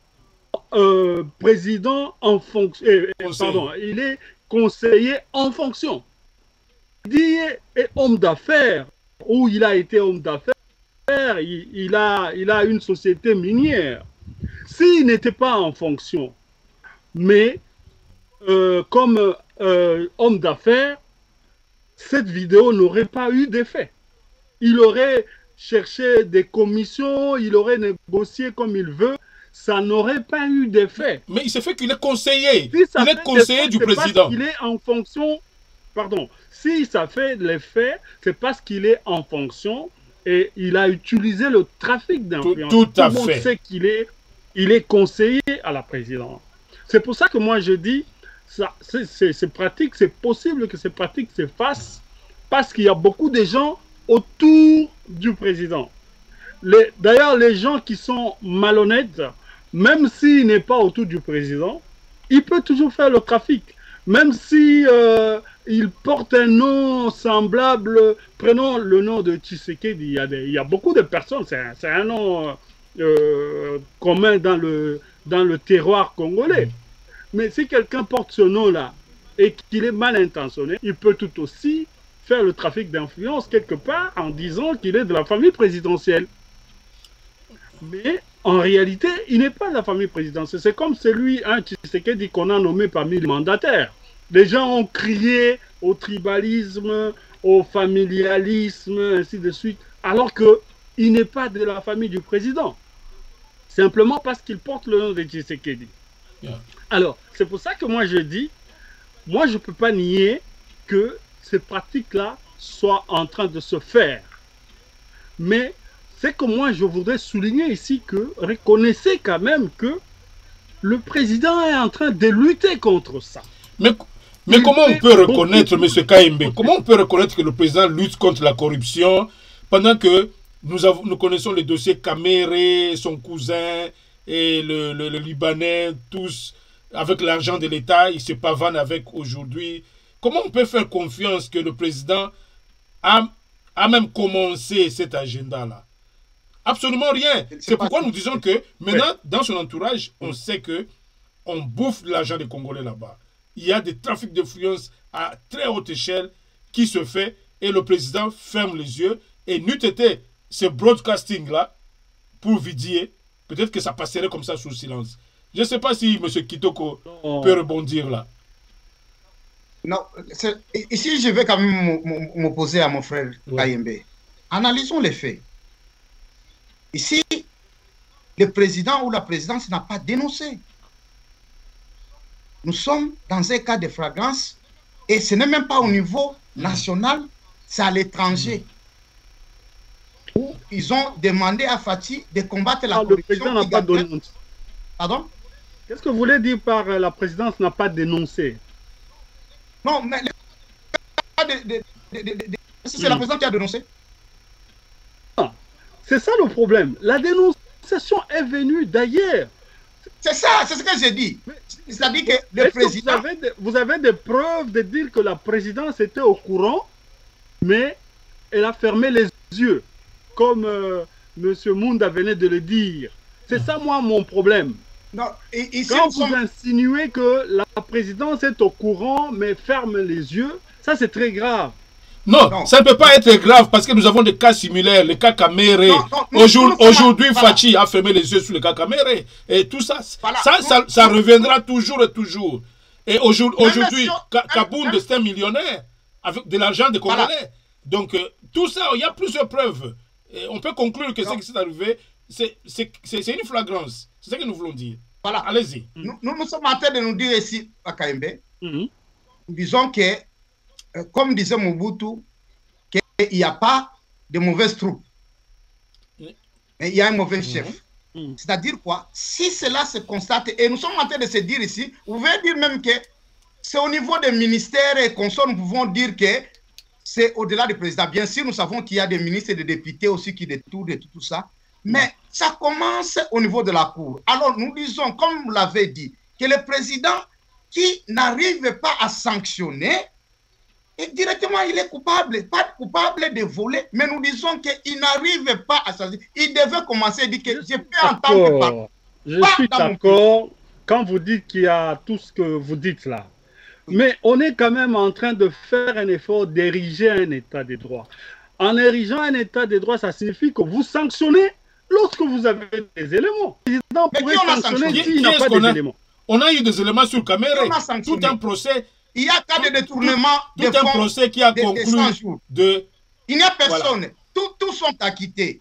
président en fonction. Il est conseiller en fonction. Vidi est homme d'affaires, ou il a été homme d'affaires. Il a une société minière. S'il n'était pas en fonction, mais comme homme d'affaires, cette vidéo n'aurait pas eu d'effet. Il aurait cherché des commissions, il aurait négocié comme il veut, ça n'aurait pas eu d'effet. Mais il se fait qu'il est conseiller. Il est conseiller du président. Il est en fonction. Pardon. Si ça fait l'effet, c'est parce qu'il est en fonction. Et il a utilisé le trafic d'influence. Tout à fait. Tout le monde sait qu'il est conseiller à la présidence. C'est pour ça que moi je dis, ces pratiques, c'est possible que ces pratiques se fassent parce qu'il y a beaucoup de gens autour du président. D'ailleurs, les gens qui sont malhonnêtes, même s'il n'est pas autour du président, il peut toujours faire le trafic. Même si il porte un nom semblable. Prenons le nom de Tshisekedi. Il y a beaucoup de personnes. C'est un nom commun dans le terroir congolais. Mais si quelqu'un porte ce nom-là et qu'il est mal intentionné, il peut tout aussi faire le trafic d'influence quelque part en disant qu'il est de la famille présidentielle. Mais en réalité, il n'est pas de la famille présidentielle. C'est comme celui, Tshisekedi, qu'on a nommé parmi les mandataires. Les gens ont crié au tribalisme, au familialisme, ainsi de suite, alors qu'il n'est pas de la famille du président. Simplement parce qu'il porte le nom de Tshisekedi. Yeah. Alors, c'est pour ça que moi je dis, moi je ne peux pas nier que ces pratiques-là soient en train de se faire. Mais c'est que moi je voudrais souligner ici que reconnaissez quand même que le président est en train de lutter contre ça. Mais comment on peut reconnaître, M. Kayembe, comment on peut reconnaître que le président lutte contre la corruption pendant que nous connaissons les dossiers Kamere, son cousin et le Libanais, tous avec l'argent de l'État, ils se pavanent avec aujourd'hui. Comment on peut faire confiance que le président a même commencé cet agenda-là? Absolument rien. C'est pourquoi nous disons que maintenant, dans son entourage, on sait que on bouffe l'argent des Congolais là-bas. Il y a des trafics d'influence à très haute échelle qui se fait et le président ferme les yeux et n'eût été ce broadcasting-là pour vidier, peut-être que ça passerait comme ça sous le silence. Je ne sais pas si M. Kitoko peut rebondir là. Non, ici je vais quand même m'opposer à mon frère Kayembe. Analysons les faits. Ici, le président ou la présidence n'a pas dénoncé. Nous sommes dans un cas de flagrance et ce n'est même pas au niveau national, c'est à l'étranger. Où ils ont demandé à Fati de combattre la corruption. Le président n'a pas dénoncé. Pardon? Qu'est-ce que vous voulez dire par la présidence n'a pas dénoncé? Non, mais c'est la présidence qui a dénoncé. C'est ça le problème. La dénonciation est venue d'ailleurs. C'est ça, c'est ce que j'ai dit. C'est-à-dire que le président... Vous avez des preuves de dire que la présidence était au courant, mais elle a fermé les yeux, comme M. Mounda venait de le dire. C'est ça, moi, mon problème. Non, quand vous insinuez que la présidence est au courant, mais ferme les yeux, ça c'est très grave. Non, ça ne peut pas être grave parce que nous avons des cas similaires, le cas Kamere. Aujourd'hui, Fachi a fermé les yeux sur le cas Kamere. Et tout ça, voilà, ça reviendra toujours et toujours. Et aujourd'hui, Kabound est un millionnaire avec de l'argent des Congolais. Voilà. Donc, tout ça, il y a plusieurs preuves. Et on peut conclure que ce qui s'est arrivé, c'est une flagrance. C'est ce que nous voulons dire. Voilà, allez-y. Nous sommes en train de nous dire ici, à Kayembe, disons que, comme disait Mobutu, qu'il n'y a pas de mauvaises troupes. Mais il y a un mauvais chef. C'est-à-dire quoi? Si cela se constate, et nous sommes en train de se dire ici, vous pouvez dire même que c'est au niveau des ministères et consorts, nous pouvons dire que c'est au-delà du président. Bien sûr, nous savons qu'il y a des ministres et des députés aussi qui détournent et tout ça. Mais ça commence au niveau de la Cour. Alors, nous disons, comme vous l'avez dit, que le président qui n'arrive pas à sanctionner, et directement, il est coupable. Pas coupable de voler, mais nous disons qu'il n'arrive pas à sanctionner. Il devait commencer à dire que je peux entendre parler. Je suis d'accord quand vous dites qu'il y a tout ce que vous dites là. Mais on est quand même en train de faire un effort d'ériger un état de droit. En érigeant un état de droit, ça signifie que vous sanctionnez lorsque vous avez des éléments. Le président pourrait sanctionner s'il n'a pas d'éléments. On a eu des éléments sur Kamere. Tout un procès. Il y a cas de détournement de fonds. Tout un procès qui a conclu de... Il n'y a personne. Voilà. Tous sont acquittés.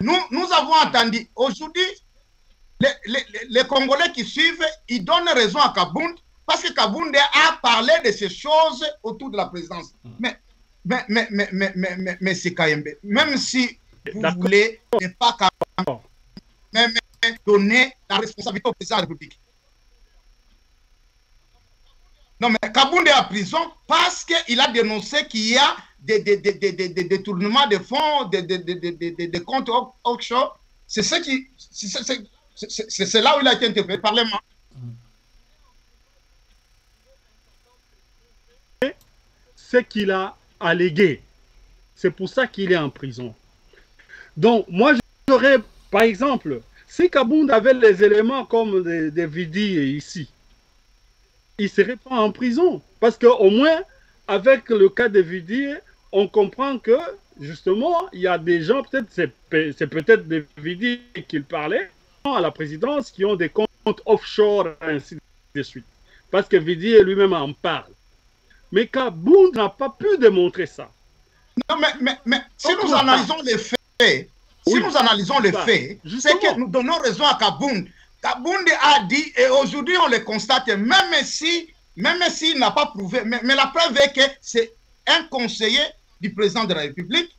Nous avons entendu aujourd'hui, les Congolais qui suivent, ils donnent raison à Kabound parce que Kabound a parlé de ces choses autour de la présidence. Mais c'est Kayembe. Même si vous voulez ne pas même donner la responsabilité au président de la République. Non, mais Kabound est en prison parce qu'il a dénoncé qu'il y a des détournements de fonds, des comptes offshore. C'est ce qui, c'est là où il a été interpellé par les mains. ce qu'il a allégué. C'est pour ça qu'il est en prison. Donc, moi, j'aurais, par exemple, si Kabound avait les éléments comme des Vidi ici, il ne serait pas en prison. Parce qu'au moins, avec le cas de Vidi, on comprend que, justement, il y a des gens, peut-être, c'est peut-être des Vidi qu'il parlait, à la présidence, qui ont des comptes offshore, ainsi de suite. Parce que Vidi lui-même en parle. Mais Kabound n'a pas pu démontrer ça. Non, mais si nous analysons les faits, c'est que nous donnons raison à Kabound. Kabound a dit, et aujourd'hui on le constate, même s'il n'a pas prouvé, mais la preuve est que c'est un conseiller du président de la République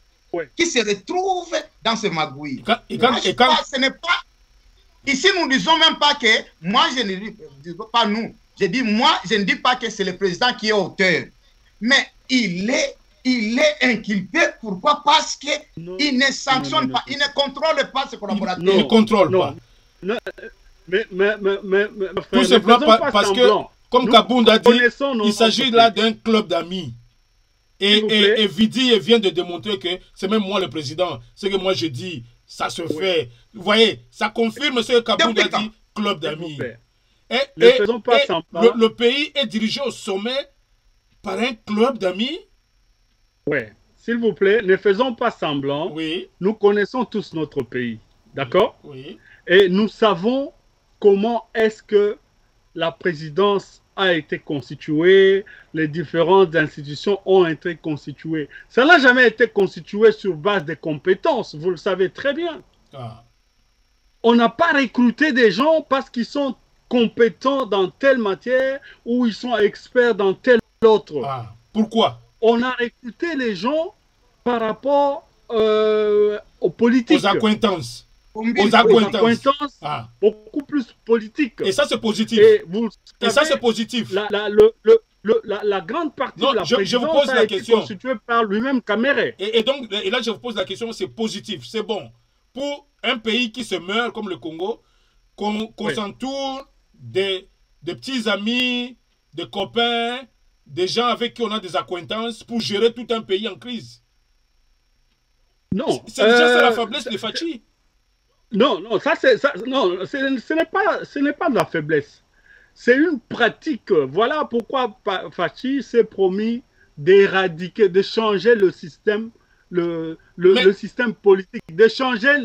qui se retrouve dans ce magouille. Ce n'est pas... Ici, nous ne disons même pas que, moi je ne dis pas nous, je dis moi, je ne dis pas que c'est le président qui est auteur, mais il est inculpé. Pourquoi? Parce qu'il ne sanctionne pas, il ne contrôle pas ses collaborateurs. Il ne contrôle pas. Tout simplement parce que, comme Kabound a dit, il s'agit là d'un club d'amis. Et Vidi vient de démontrer que c'est même moi le président. Ce que moi je dis, ça se fait. Vous voyez, ça confirme ce que Kabound a dit, club d'amis. Et le pays est dirigé au sommet par un club d'amis. Oui, s'il vous plaît, ne faisons pas semblant. Oui. Nous connaissons tous notre pays, d'accord? Oui. Et nous savons comment est-ce que la présidence a été constituée, les différentes institutions ont été constituées. Ça n'a jamais été constitué sur base de compétences, vous le savez très bien. Ah. On n'a pas recruté des gens parce qu'ils sont compétents dans telle matière ou ils sont experts dans telle autre. Ah. Pourquoi? On a recruté les gens par rapport aux politiques. Aux acquaintances. Aux acquaintances beaucoup plus politiques. Et ça, c'est positif. Et ça, c'est positif. La grande partie de la présidence a été constituée par lui-même Kamere. Et donc, là, je vous pose la question, c'est positif, c'est bon. Pour un pays qui se meurt comme le Congo, qu'on s'entoure des petits amis, des copains, des gens avec qui on a des acquaintances pour gérer tout un pays en crise. Non. C'est déjà ça la faiblesse de Fachi. Non, ce n'est pas de la faiblesse. C'est une pratique. Voilà pourquoi Fachi s'est promis d'éradiquer, de changer le système, le système politique, de changer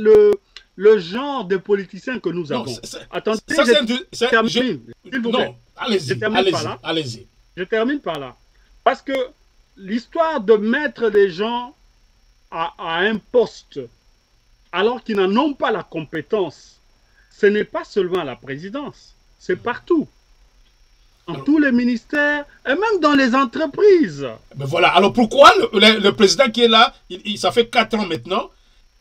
le genre de politiciens que nous avons. Attendez, je termine. Non, allez-y. Je termine par là. Parce que l'histoire de mettre des gens à un poste alors qu'ils n'en ont pas la compétence, ce n'est pas seulement à la présidence, c'est partout. Dans tous les ministères et même dans les entreprises. Mais voilà, alors pourquoi le président qui est là, ça fait 4 ans maintenant,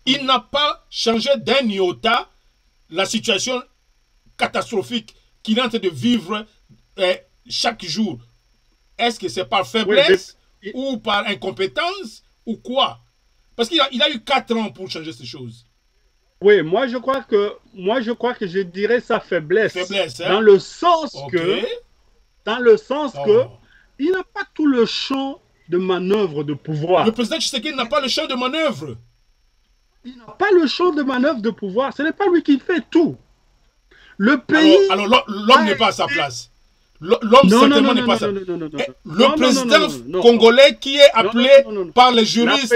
il n'a pas changé d'un iota la situation catastrophique qu'il est en train de vivre chaque jour? Est-ce que c'est par faiblesse ou par incompétence ou quoi? Parce qu'il a eu 4 ans pour changer ces choses. Oui, moi je crois que je dirais sa faiblesse. Faiblesse, hein? Dans le sens que il n'a pas tout le champ de manœuvre de pouvoir. Le président Tshisekedi n'a pas le champ de manœuvre. Il n'a pas le champ de manœuvre de pouvoir. Ce n'est pas lui qui fait tout. Le pays. Alors l'homme n'est pas à sa place. L'homme certainement n'est pas ça. Le président congolais qui est appelé par les juristes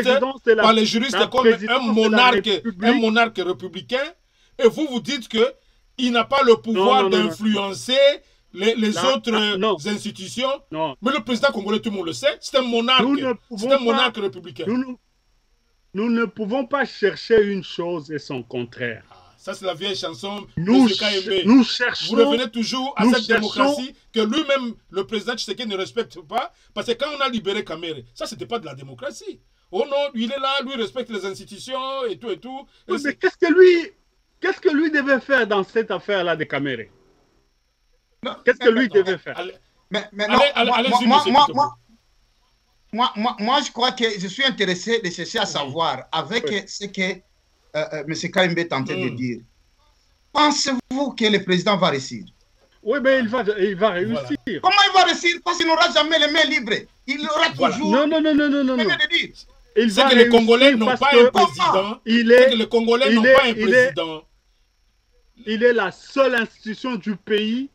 comme un monarque républicain, et vous dites que il n'a pas le pouvoir d'influencer les autres institutions. Mais le président congolais, tout le monde le sait, c'est un monarque républicain. Nous ne pouvons pas chercher une chose et son contraire. Ça, c'est la vieille chanson de nous cherchons. Vous revenez toujours à cette démocratie que lui-même, le président Tshisekedi, ne respecte pas. Parce que quand on a libéré Kamere, ça, c'était pas de la démocratie. Oh non, il est là, lui respecte les institutions et tout et tout. Oui, mais qu'est-ce que lui devait faire dans cette affaire-là de Kamere? Qu'est-ce que lui devait faire? Moi, je crois que je suis intéressé de chercher à savoir avec ce que M. Karimbe tentait de dire. Pensez-vous que le président va réussir? Oui, mais il va réussir. Voilà. Comment il va réussir? Parce qu'il n'aura jamais les mains libres. Il aura Voilà. toujours... Non, non, non, non, non, non. Je non. viens de dire. Il C'est va que les Congolais réussir n'ont parce pas que un président. il C'est est, que les Congolais il n'ont est- pas un il est- président. il est la seule institution du pays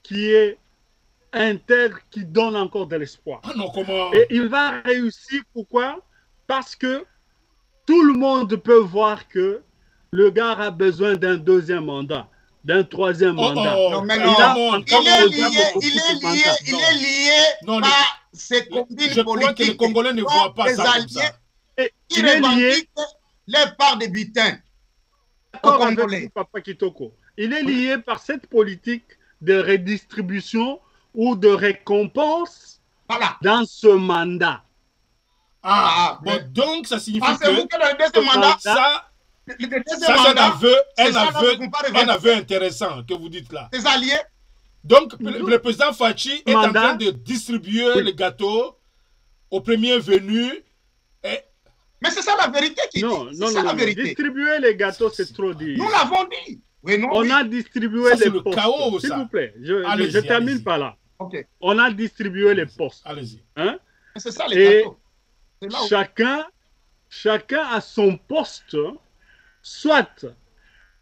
qui est intègre, qui donne encore de l'espoir. Ah non, comment? Et il va réussir, pourquoi? Parce que tout le monde peut voir que le gars a besoin d'un deuxième mandat, d'un troisième mandat. Non, mais il non. a encore Il est besoin lié, de beaucoup il de est lié, mandats. il est lié Non, par ses combines je crois que les politiques. Congolais ne dont voient pas les ça comme alliés ça. Et qui il est lié, revendiquent les parts des butins aux d'accord avec Congolais. Papa Kitoko, il est lié par cette politique de redistribution ou de récompense Voilà. dans ce mandat. Ah, mais- bon, donc ça signifie Pensez-vous que que le deuxième mandat, ça, le deuxième ça c'est un mandat, aveu, c'est ça, là, vous parlez un vraiment. aveu intéressant que vous dites là. ses alliés, Donc, le président Fachi est en Mandat. train de distribuer Oui. les gâteaux au premier venu. Et mais c'est ça la vérité qui Non, dit. non, C'est ça non, la non. vérité. Distribuer les gâteaux, c'est trop dit. Nous l'avons dit. Oui, non, On oui. a distribué Ça, c'est les le postes. chaos, S'il ça. vous plaît, Allez-y, je termine allez-y. par là. Ok. On a distribué les postes. allez-y. Hein? Mais c'est ça les Et gâteaux. C'est là où... chacun a son poste. Soit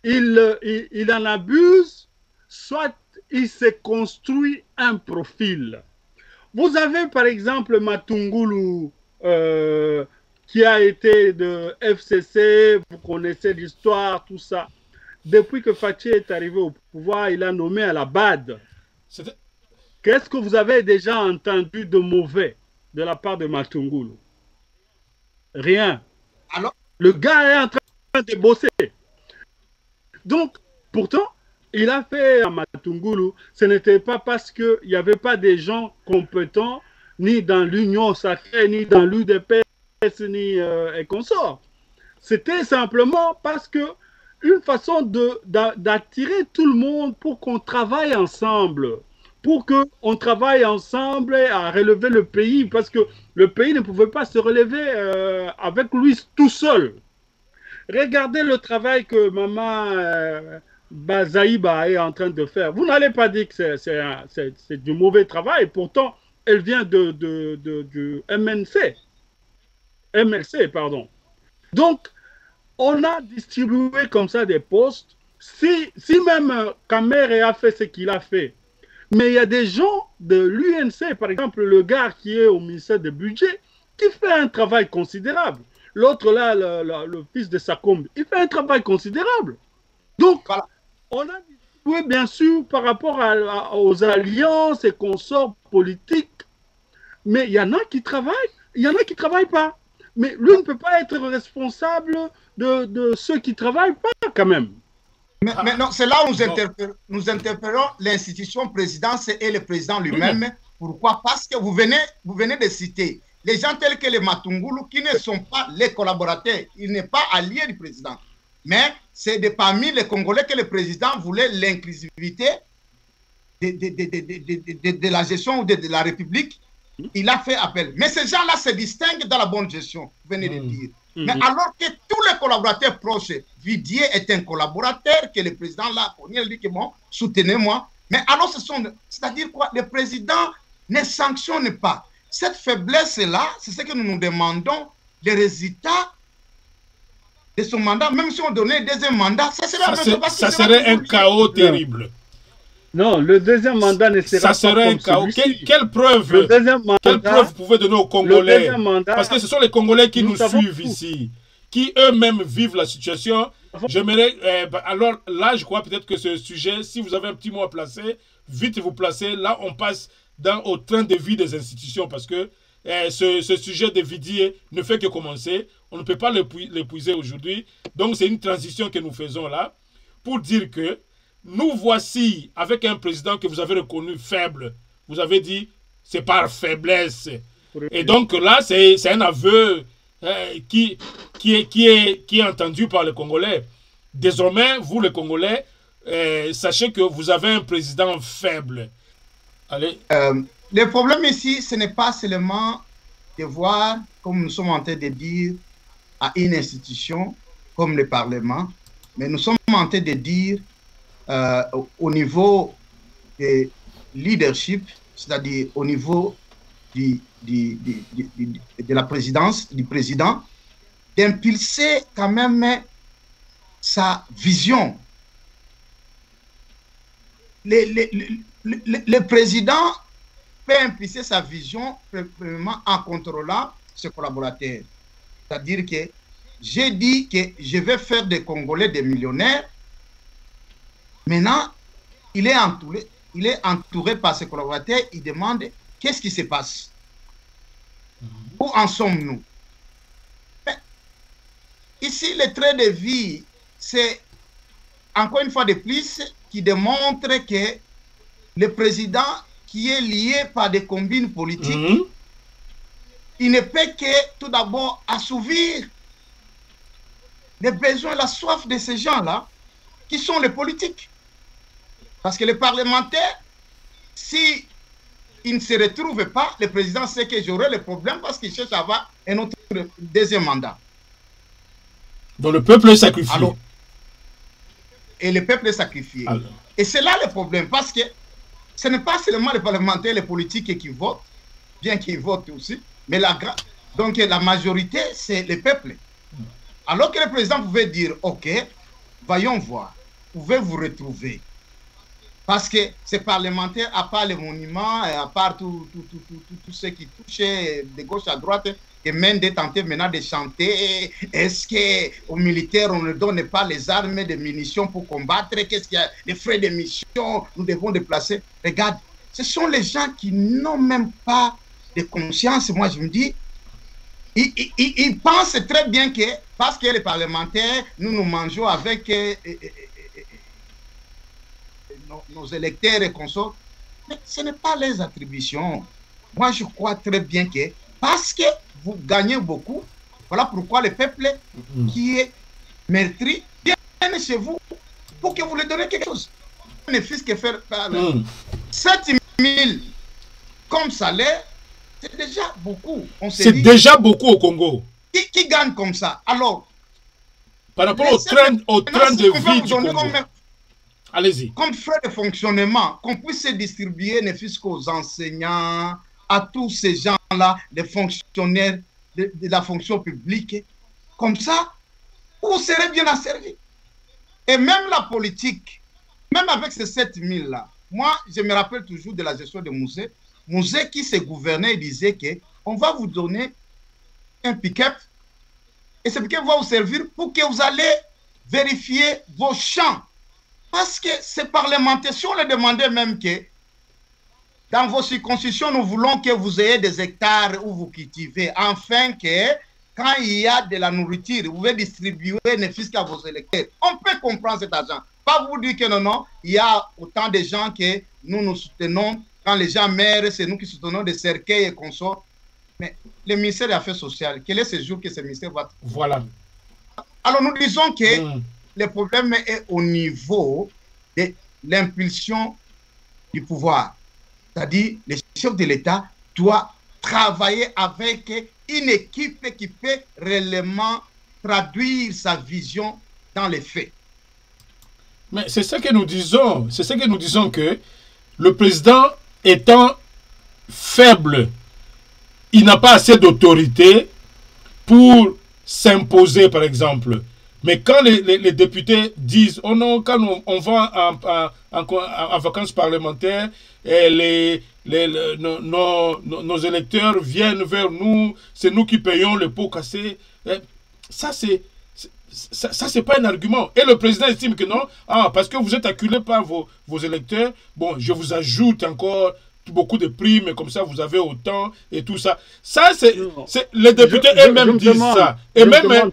il en abuse, soit il se construit un profil. Vous avez par exemple Matungulu qui a été de FCC, vous connaissez l'histoire, tout ça. Depuis que Fachi est arrivé au pouvoir, il a nommé à la BAD. C'était- Qu'est-ce que vous avez déjà entendu de mauvais de la part de Matungulu? Rien. Alors, Le gars est en train de bosser. Donc, pourtant, il a fait à Matungulu, ce n'était pas parce qu'il n'y avait pas des gens compétents, ni dans l'Union sacrée, ni dans l'UDPS, ni et consorts. C'était simplement parce que une façon d'attirer tout le monde pour qu'on travaille ensemble, pour qu'on travaille ensemble à relever le pays, parce que le pays ne pouvait pas se relever avec lui tout seul. Regardez le travail que Maman Bazaïba est en train de faire. Vous n'allez pas dire que c'est du mauvais travail, pourtant elle vient du MNC. MLC, pardon. Donc, on a distribué comme ça des postes. Si même Kamere a fait ce qu'il a fait, mais il y a des gens de l'UNC, par exemple, le gars qui est au ministère du Budget, qui fait un travail considérable. L'autre là, le fils de Sakombe, il fait un travail considérable. Donc, voilà. on a distribué, bien sûr, par rapport aux alliances et consorts politiques, mais il y en a qui travaillent, il y en a qui ne travaillent pas. Mais lui ne peut pas être responsable de ceux qui ne travaillent pas, quand même. Mais non, c'est là où nous interpellons l'institution présidence et le président lui-même. Pourquoi? Parce que vous venez de citer les gens tels que les Matungulu qui ne sont pas les collaborateurs, ils n'est pas allié du président. Mais c'est parmi les Congolais que le président voulait l'inclusivité de la gestion de la République. Il a fait appel. Mais ces gens-là se distinguent dans la bonne gestion, vous venez de dire. Mais alors que tous les collaborateurs proches, Vidier est un collaborateur que le président l'a connu, il dit que bon, soutenez-moi. Mais alors, c'est-à-dire quoi? Le président ne sanctionne pas. Cette faiblesse-là, c'est ce que nous nous demandons, les résultats de son mandat, même si on donnait un deuxième mandat, ça serait un chaos terrible. Non, le deuxième mandat ne sera ça serait pas un chaos. celui-ci. Quelle preuve vous pouvez donner aux Congolais? Parce que ce sont les Congolais qui nous suivent ici, qui eux-mêmes vivent la situation. J'aimerais, alors là, je crois peut-être que ce sujet, si vous avez un petit mot à placer, vite vous placez. Là, on passe au train de vie des institutions parce que ce sujet de Vidier ne fait que commencer. On ne peut pas l'épuiser aujourd'hui. Donc, c'est une transition que nous faisons là pour dire que nous voici avec un président que vous avez reconnu faible. Vous avez dit, c'est par faiblesse. Et donc là, c'est un aveu qui est entendu par les Congolais. Désormais, vous les Congolais, sachez que vous avez un président faible. Allez. Le problème ici, ce n'est pas seulement de voir, comme nous sommes en train de dire, à une institution comme le Parlement, mais nous sommes en train de dire au niveau du leadership, c'est-à-dire au niveau de la présidence, du président, d'impulser quand même sa vision. Le président peut impulser sa vision premièrement en contrôlant ses collaborateurs. C'est-à-dire que j'ai dit que je vais faire des Congolais des millionnaires. Maintenant, il est entouré par ses collaborateurs. Il demande qu'est-ce qui se passe? Où en sommes-nous? Ici, le trait de vie, c'est encore une fois de plus qui démontre que le président qui est lié par des combines politiques, il ne peut que tout d'abord assouvir les besoins, la soif de ces gens-là, qui sont les politiques. Parce que les parlementaires, si ils ne se retrouvent pas, le président sait que j'aurai le problème parce qu'il cherche à avoir un autre deuxième mandat. Donc le peuple est sacrifié. Alors, et le peuple est sacrifié. Alors. Et c'est là le problème, parce que ce n'est pas seulement les parlementaires, les politiques qui votent, bien qu'ils votent aussi, mais donc la majorité, c'est le peuple. Alors que le président pouvait dire, ok, voyons voir, vous pouvez vous retrouver. Parce que ces parlementaires, à part les monuments, à part tout ce qui touchait de gauche à droite, et même de tenter maintenant de chanter, est-ce qu'aux militaires, on ne donne pas les armes, des munitions pour combattre? Qu'est-ce qu'il y a? Les frais de mission, nous devons déplacer. Regarde, ce sont les gens qui n'ont même pas de conscience. Moi, je me dis, ils pensent très bien que, parce que les parlementaires, nous mangeons avec nos électeurs et consorts, mais ce n'est pas les attributions. Moi, je crois très bien que, parce que vous gagnez beaucoup, voilà pourquoi le peuple qui est meurtri vient chez vous pour que vous lui donnez quelque chose. Le bénéfice que faire 7 000 comme salaire, c'est déjà beaucoup. C'est déjà beaucoup au Congo. Qui gagne comme ça? Alors, par rapport au train de vie du Congo. Allez-y. Comme frais de fonctionnement, qu'on puisse se distribuer ne fût-ce qu'aux enseignants, à tous ces gens-là, les fonctionnaires de la fonction publique. Comme ça, vous serez bien asservis. Et même la politique, même avec ces 7 000-là, moi, je me rappelle toujours de la gestion de Mouzé. Mouzé qui se gouvernait disait qu'on va vous donner un pick-up et ce pick-up va vous servir pour que vous allez vérifier vos champs. Parce que ces parlementaires, si on les demandait même que dans vos circonscriptions, nous voulons que vous ayez des hectares où vous cultivez, afin que quand il y a de la nourriture, vous pouvez distribuer ne fût-ce qu'à vos électeurs. On peut comprendre cet argent. Pas vous dire que non, il y a autant de gens que nous soutenons. Quand les gens meurent, c'est nous qui soutenons des cercueils et consorts. Mais le ministère des Affaires sociales, quel est ce jour que ce ministère va... Voilà. Alors nous disons que le problème est au niveau de l'impulsion du pouvoir. C'est-à-dire, le chef de l'État doit travailler avec une équipe qui peut réellement traduire sa vision dans les faits. Mais c'est ce que nous disons. C'est ce que nous disons, que le président étant faible, il n'a pas assez d'autorité pour s'imposer, par exemple. Mais quand les députés disent, oh non, quand on va en vacances parlementaires, et nos électeurs viennent vers nous, c'est nous qui payons le pot cassé. Ça, c'est pas un argument. Et le président estime que non, parce que vous êtes acculé par vos électeurs, bon, je vous ajoute encore beaucoup de primes, comme ça vous avez autant et tout ça. Ça, c'est les députés eux-mêmes disent ça. Et même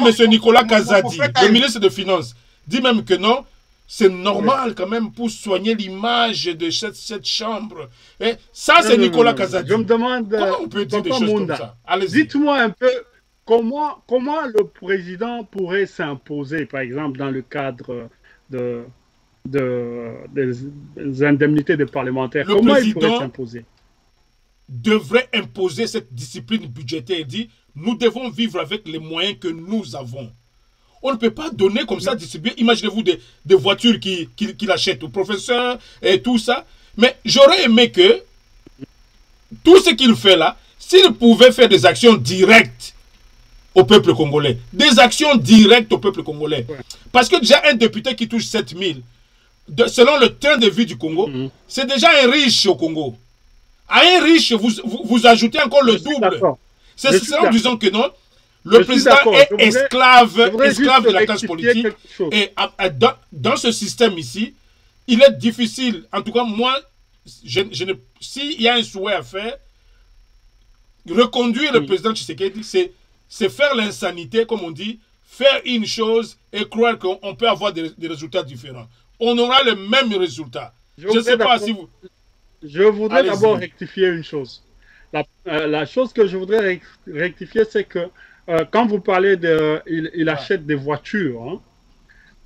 monsieur Nicolas Kazadi, le ministre des Finances, dit même que non, c'est normal quand même pour soigner l'image de cette chambre. Et ça, c'est Nicolas Kazadi. Je me demande, comment on peut dire des choses comme ça? Dites-moi un peu, comment le président pourrait s'imposer, par exemple, dans le cadre des indemnités des parlementaires? Comment il pourrait s'imposer? Devrait imposer cette discipline budgétaire et dire, nous devons vivre avec les moyens que nous avons. On ne peut pas donner comme ça, distribuer. Imaginez-vous des voitures qu'il achète au professeur et tout ça. Mais j'aurais aimé que tout ce qu'il fait là, s'il pouvait faire des actions directes au peuple congolais, des actions directes au peuple congolais. Ouais. Parce que déjà un député qui touche 7 000, selon le train de vie du Congo, c'est déjà un riche au Congo. À un riche, vous ajoutez encore le double. C'est en disant que non, le président est esclave de la classe politique. Et dans ce système ici, il est difficile, en tout cas moi, s'il y a un souhait à faire, reconduire le président Tshisekedi, c'est faire l'insanité, comme on dit, faire une chose et croire qu'on peut avoir des résultats différents. On aura le même résultat. Je ne sais pas si vous... Je voudrais d'abord rectifier une chose. La chose que je voudrais rectifier, c'est que quand vous parlez de... Il achète des voitures, hein,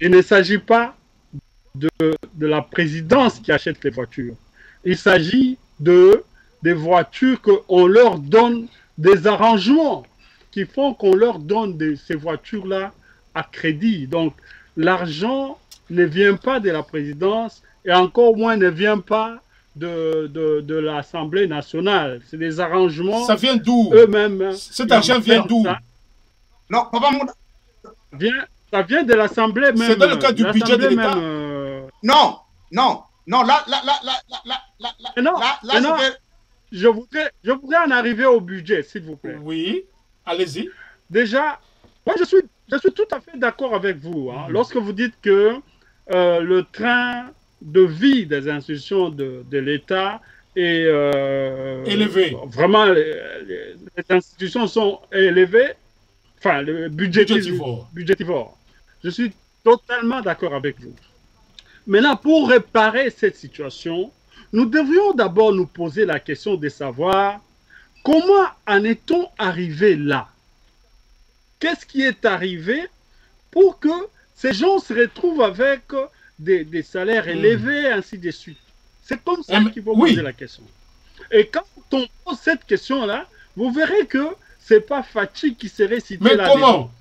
il ne s'agit pas de la présidence qui achète les voitures. Il s'agit des voitures qu'on leur donne des arrangements qui font qu'on leur donne ces voitures-là à crédit. Donc, l'argent ne vient pas de la présidence et encore moins ne vient pas de l'Assemblée nationale. C'est des arrangements. Ça vient d'où? Eux-mêmes. Cet argent vient d'où? Non, Papa Mouna. Ça vient de l'Assemblée même. C'est dans le cadre du budget de l'État. Non, là, je voudrais en arriver au budget, s'il vous plaît. Oui, allez-y. Déjà, moi je suis tout à fait d'accord avec vous. Hein, lorsque vous dites que le train de vie des institutions de l'État est élevé. Vraiment, les institutions sont élevées, enfin, budgétivore. Je suis totalement d'accord avec vous. Maintenant, pour réparer cette situation, nous devrions d'abord nous poser la question de savoir comment en est-on arrivé là? Qu'est-ce qui est arrivé pour que ces gens se retrouvent avec des salaires élevés, ainsi de suite? C'est comme ça qu'il faut poser la question. Et quand on pose cette question-là, vous verrez que ce n'est pas Fachi qui serait cité là. Mais comment?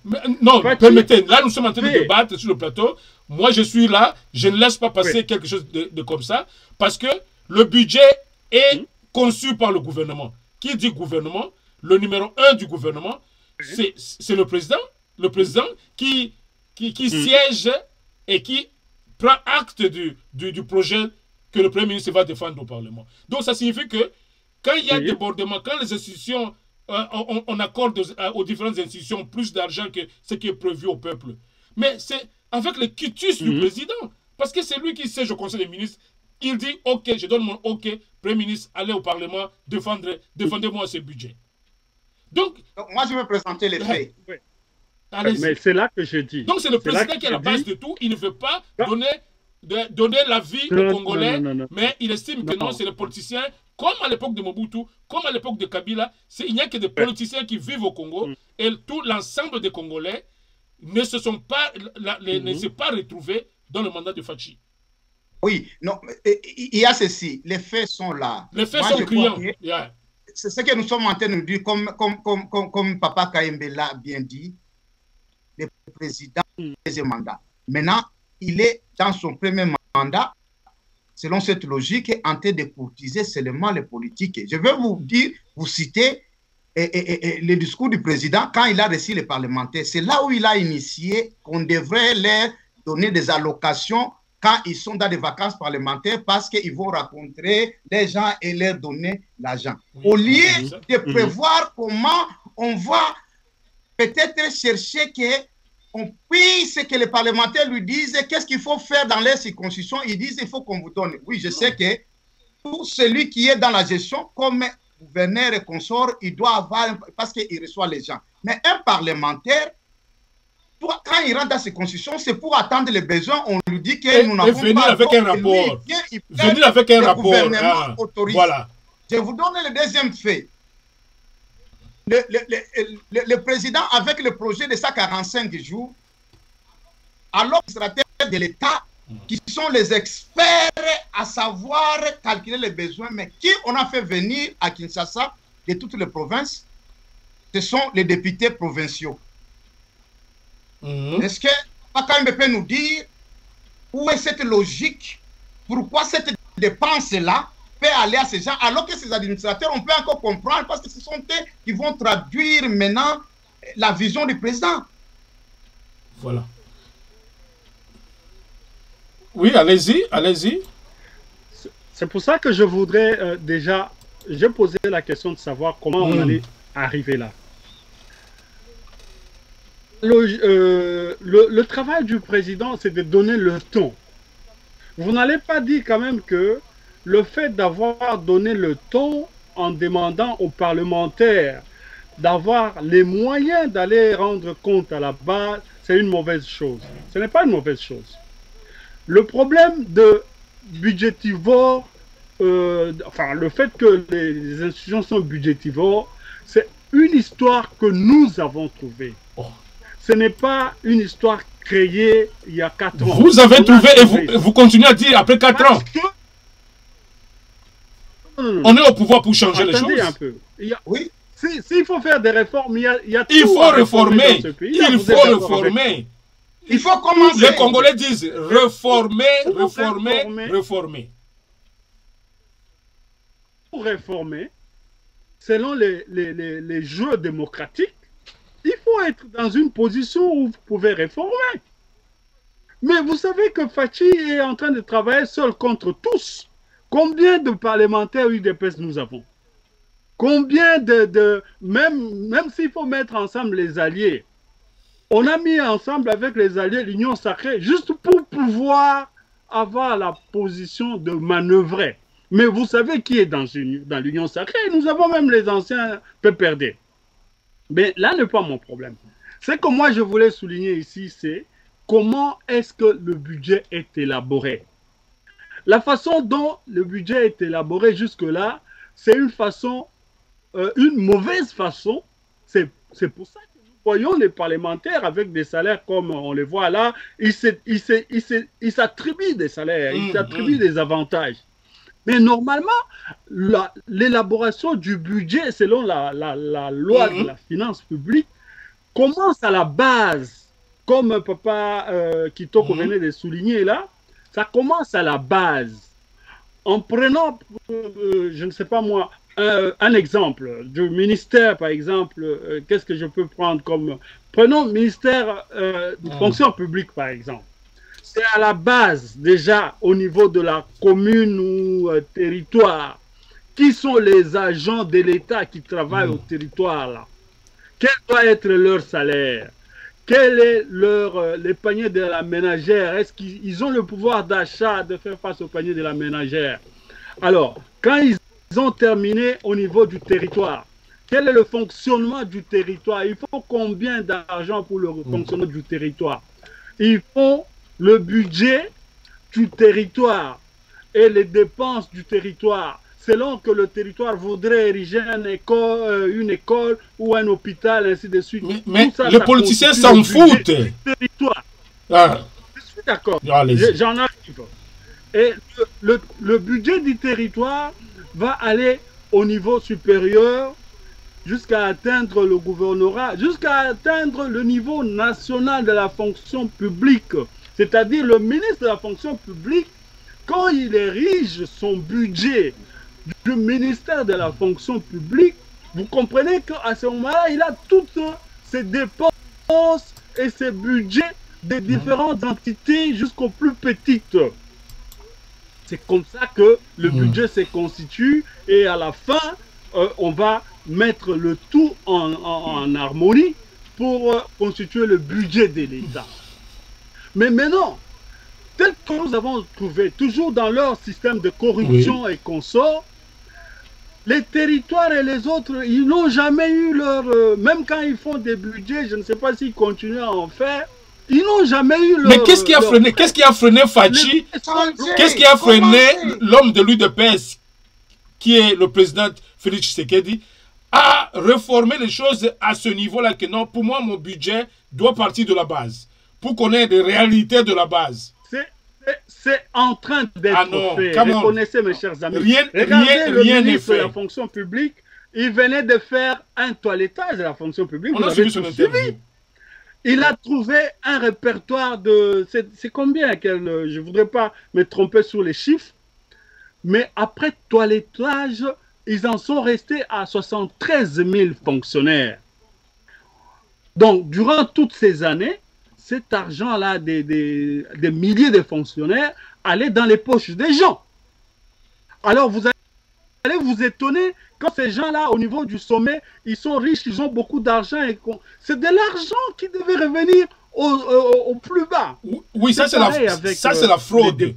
Non, permettez, là nous sommes en train de débattre sur le plateau. Moi je suis là, je ne laisse pas passer quelque chose de comme ça, parce que le budget est conçu par le gouvernement. Qui dit gouvernement? Le numéro 1 du gouvernement, c'est le président. Le président qui siège et qui prend acte du projet que le Premier ministre va défendre au Parlement. Donc ça signifie que quand il y a débordement, quand les institutions, on accorde aux différentes institutions plus d'argent que ce qui est prévu au peuple, mais c'est avec le quitus du président, parce que c'est lui qui siège au Conseil des ministres. Il dit, ok, je donne mon ok, Premier ministre, allez au Parlement, défendez-moi ce budget. Donc, moi, je vais présenter les faits. Mais c'est là que je dis. Donc, c'est le président qui est à la base de tout. Il ne veut pas donner l'avis aux Congolais, mais il estime que non, c'est les politiciens, comme à l'époque de Mobutu, comme à l'époque de Kabila, il n'y a que des politiciens qui vivent au Congo, et tout l'ensemble des Congolais ne se sont pas retrouvés dans le mandat de Fachi. Oui, non, il y a ceci, les faits sont là. Les faits sont criants. C'est ce que nous sommes en train de nous dire, comme Papa Kayembe l'a bien dit, le président deuxième mandat. Maintenant, il est dans son premier mandat, selon cette logique, en train de courtiser seulement les politiques. Je vais vous citer le discours du président quand il a reçu les parlementaires. C'est là où il a initié qu'on devrait leur donner des allocations quand ils sont dans des vacances parlementaires parce qu'ils vont rencontrer les gens et leur donner l'argent. Au lieu de prévoir comment on va peut-être chercher qu'on puisse que les parlementaires lui disent qu'est-ce qu'il faut faire dans les circonscriptions, ils disent il faut qu'on vous donne. Oui, je sais que pour celui qui est dans la gestion, comme gouverneur et consort, il doit avoir, parce qu'il reçoit les gens. Mais un parlementaire, quand il rentre dans ces constitutions, c'est pour attendre les besoins. On lui dit que nous n'avons pas... Venir avec un rapport. Venir avec un rapport. Voilà. Je vous donne le deuxième fait. Le président, avec le projet de 145 jours, alors que stratèges de l'État, qui sont les experts à savoir calculer les besoins, mais qui on a fait venir à Kinshasa de toutes les provinces, ce sont les députés provinciaux. Est-ce que Pakambe peut nous dire où est cette logique? Pourquoi cette dépense-là peut aller à ces gens, alors que ces administrateurs, on peut encore comprendre parce que ce sont eux qui vont traduire maintenant la vision du président. Voilà. Oui, allez-y, allez-y. C'est pour ça que je voudrais déjà, j'ai posé la question de savoir comment on allait arriver là. Le travail du président, c'est de donner le ton. Vous n'allez pas dire quand même que le fait d'avoir donné le ton en demandant aux parlementaires d'avoir les moyens d'aller rendre compte à la base, c'est une mauvaise chose. Ce n'est pas une mauvaise chose. Le problème de budgétivore, enfin le fait que les institutions sont budgétivores, c'est une histoire que nous avons trouvée. Ce n'est pas une histoire créée il y a 4 ans. Vous avez trouvé et vous continuez à dire après 4 ans. On est au pouvoir pour changer les choses. Attendez un peu. Oui. S'il faut faire des réformes, il y a il tout faut à réformer. Dans ce pays. Il faut réformer. Il faut commencer. Les Congolais disent réformer, réformer, réformer. Pour réformer, selon les jeux démocratiques, il faut être dans une position où vous pouvez réformer. Mais vous savez que Fachi est en train de travailler seul contre tous. Combien de parlementaires UDPS nous avons? Combien même s'il faut mettre ensemble les alliés, on a mis ensemble avec les alliés l'Union sacrée juste pour pouvoir avoir la position de manœuvrer. Mais vous savez qui est dans l'Union sacrée? Nous avons même les anciens PPRD. Mais là n'est pas mon problème. Ce que moi je voulais souligner ici, c'est comment est-ce que le budget est élaboré. La façon dont le budget est élaboré jusque-là, c'est une façon, une mauvaise façon. C'est pour ça que nous voyons les parlementaires avec des salaires comme on les voit là, ils s'attribuent des salaires, ils s'attribuent des avantages. Mais normalement, l'élaboration du budget, selon la loi de la finance publique, commence à la base, comme Papa Kitoko venait de souligner là, ça commence à la base. En prenant, je ne sais pas moi, un exemple du ministère, par exemple, qu'est-ce que je peux prendre comme... Prenons le ministère de fonction publique, par exemple. C'est à la base, déjà, au niveau de la commune ou territoire, qui sont les agents de l'État qui travaillent au territoire, là. Quel doit être leur salaire? Quel est les paniers de la ménagère? Est-ce qu'ils ont le pouvoir d'achat de faire face au panier de la ménagère? Alors, quand ils ont terminé au niveau du territoire, quel est le fonctionnement du territoire? Il faut combien d'argent pour le fonctionnement du territoire? Il faut le budget du territoire et les dépenses du territoire, selon que le territoire voudrait ériger une école ou un hôpital, ainsi de suite. Mais ça, les politiciens s'en foutent. Ah. Je suis d'accord, j'en arrive. Et le budget du territoire va aller au niveau supérieur jusqu'à atteindre le gouvernorat, jusqu'à atteindre le niveau national de la fonction publique. C'est-à-dire le ministre de la fonction publique, quand il érige son budget du ministère de la fonction publique, vous comprenez qu'à ce moment-là, il a toutes ses dépenses et ses budgets des différentes entités jusqu'aux plus petites. C'est comme ça que le budget se constitue et à la fin, on va mettre le tout en harmonie pour constituer le budget de l'État. Mais maintenant, tel que nous avons trouvé, toujours dans leur système de corruption et consorts, les territoires et les autres, ils n'ont jamais eu leur... même quand ils font des budgets, je ne sais pas s'ils continuent à en faire, ils n'ont jamais eu leur... Mais qu'est-ce qui a freiné, Fachi? Qu'est-ce qui a freiné l'homme de l'UDPS, qui est le président Félix Tshisekedi, à réformer les choses à ce niveau-là, que non, pour moi, mon budget doit partir de la base, pour qu'on ait des réalités de la base. C'est en train d'être fait. Reconnaissez, mes chers amis. Regardez le ministre de la fonction publique, il venait de faire un toilettage de la fonction publique. On a suivi son interview. Il a trouvé un répertoire de... C'est combien? Je ne voudrais pas me tromper sur les chiffres. Mais après toilettage, ils en sont restés à 73 000 fonctionnaires. Donc, durant toutes ces années, cet argent-là des milliers de fonctionnaires allait dans les poches des gens. Alors, vous allez vous étonner quand ces gens-là, au niveau du sommet, ils sont riches, ils ont beaucoup d'argent. C'est de l'argent qui devait revenir au plus bas. Oui, ça c'est la fraude.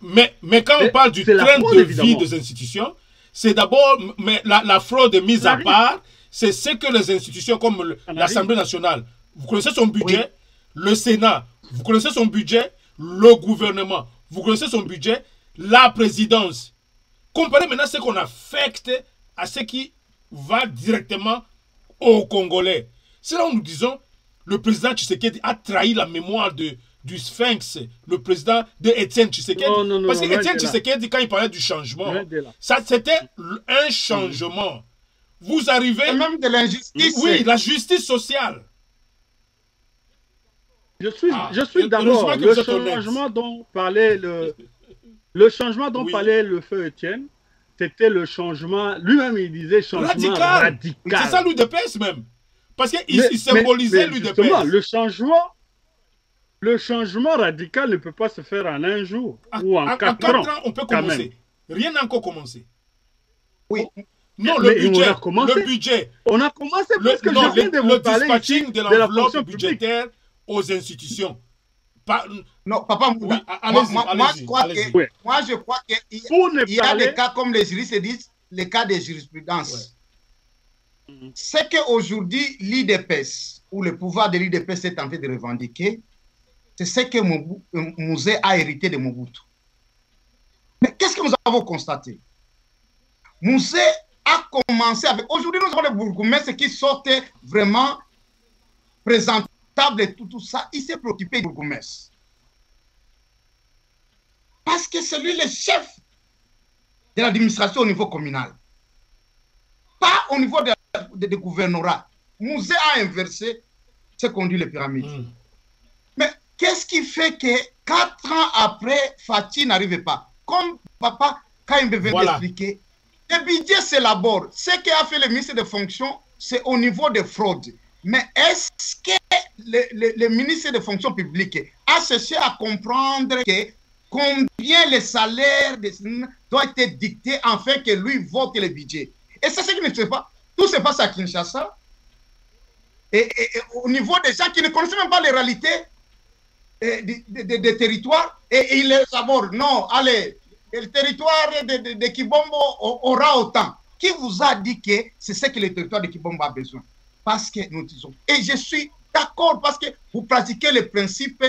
Mais quand on parle du train de vie des institutions, c'est d'abord la fraude mise à part, c'est ce que les institutions comme l'Assemblée nationale, vous connaissez son budget, le Sénat, vous connaissez son budget, le gouvernement, vous connaissez son budget, la présidence. Comparez maintenant ce qu'on affecte à ce qui va directement aux Congolais. C'est là où nous disons, le président Tshisekedi a trahi la mémoire du Sphinx, le président de Étienne Tshisekedi. Parce que Étienne Tshisekedi, quand il parlait du changement, ça c'était un changement. Vous arrivez... Et même de l'injustice. Oui, la justice sociale. Je suis d'accord. Le changement dont parlait le changement dont parlait le feu Étienne, c'était le changement, lui-même il disait changement radical. C'est ça l'UDPS même. Parce qu'il symbolisait l'UDPS. Le changement radical ne peut pas se faire en un jour ou en 4 ans. On peut commencer. Rien n'a encore commencé. Oui. Non, le budget. On a commencé parce que je viens de vous parler ici de l'enveloppe budgétaire aux institutions. Non, papa, oui, moi je crois qu'il y a des cas comme les juristes disent, les cas de jurisprudence. Ouais. C'est qu'aujourd'hui, l'IDPS, ou le pouvoir de l'IDPS est en train de revendiquer, c'est ce que Mouzé a hérité de Mobutu. Mais qu'est-ce que nous avons constaté? Mouzé a commencé avec... Aujourd'hui, nous avons les bourgmestres qui sortent vraiment présentables et tout ça. Il s'est préoccupé du bourgmestre. Parce que c'est lui le chef de l'administration au niveau communal. Pas au niveau de gouvernorat. Mouzé a inversé ce qu'on dit les pyramides. Mais qu'est-ce qui fait que 4 ans après, Fatih n'arrivait pas? Comme papa, quand il devait expliquer, le budget s'élabore. Ce qu'a fait le ministre des Fonctions, c'est au niveau des fraudes. Mais est-ce que le ministre des Fonctions publiques a cherché à comprendre que combien les salaires doivent être dictés afin que lui vote le budget? Et c'est ce qui ne se fait pas. Tout se passe à Kinshasa. Et au niveau des gens qui ne connaissent même pas les réalités des territoires, et ils les abordent. Non, allez, le territoire de Kibombo aura autant. Qui vous a dit que c'est ce que le territoire de Kibombo a besoin? Parce que nous disons, et je suis d'accord, parce que vous pratiquez le principe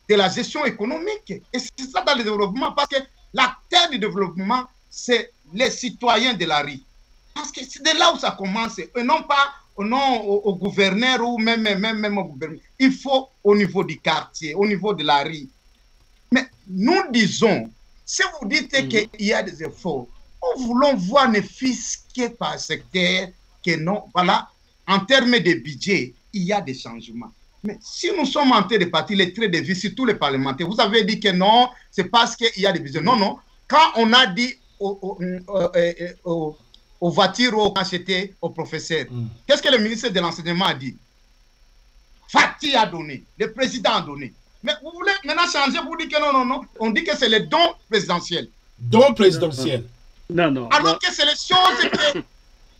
de la gestion économique. Et c'est ça dans le développement, parce que l'acteur du développement, c'est les citoyens de la rue. Parce que c'est de là où ça commence, et non pas au gouverneur ou même au gouvernement. Il faut au niveau du quartier, au niveau de la rue. Mais nous disons, si vous dites qu'il y a des efforts, nous voulons voir ne fût-ce que par secteur, que non, voilà, en termes de budget, il y a des changements. Mais si nous sommes en train de partir les traits de vie sur tous les parlementaires, vous avez dit que non, c'est parce qu'il y a des budgets. Non, non. Quand on a dit aux voitures, quand j'étais au professeur, qu'est-ce que le ministre de l'Enseignement a dit? Fatih a donné, le président a donné. Mais vous voulez maintenant changer pour dire que non, non, non. On dit que c'est le don présidentiel. Don présidentiel. Non, non. Alors que c'est les choses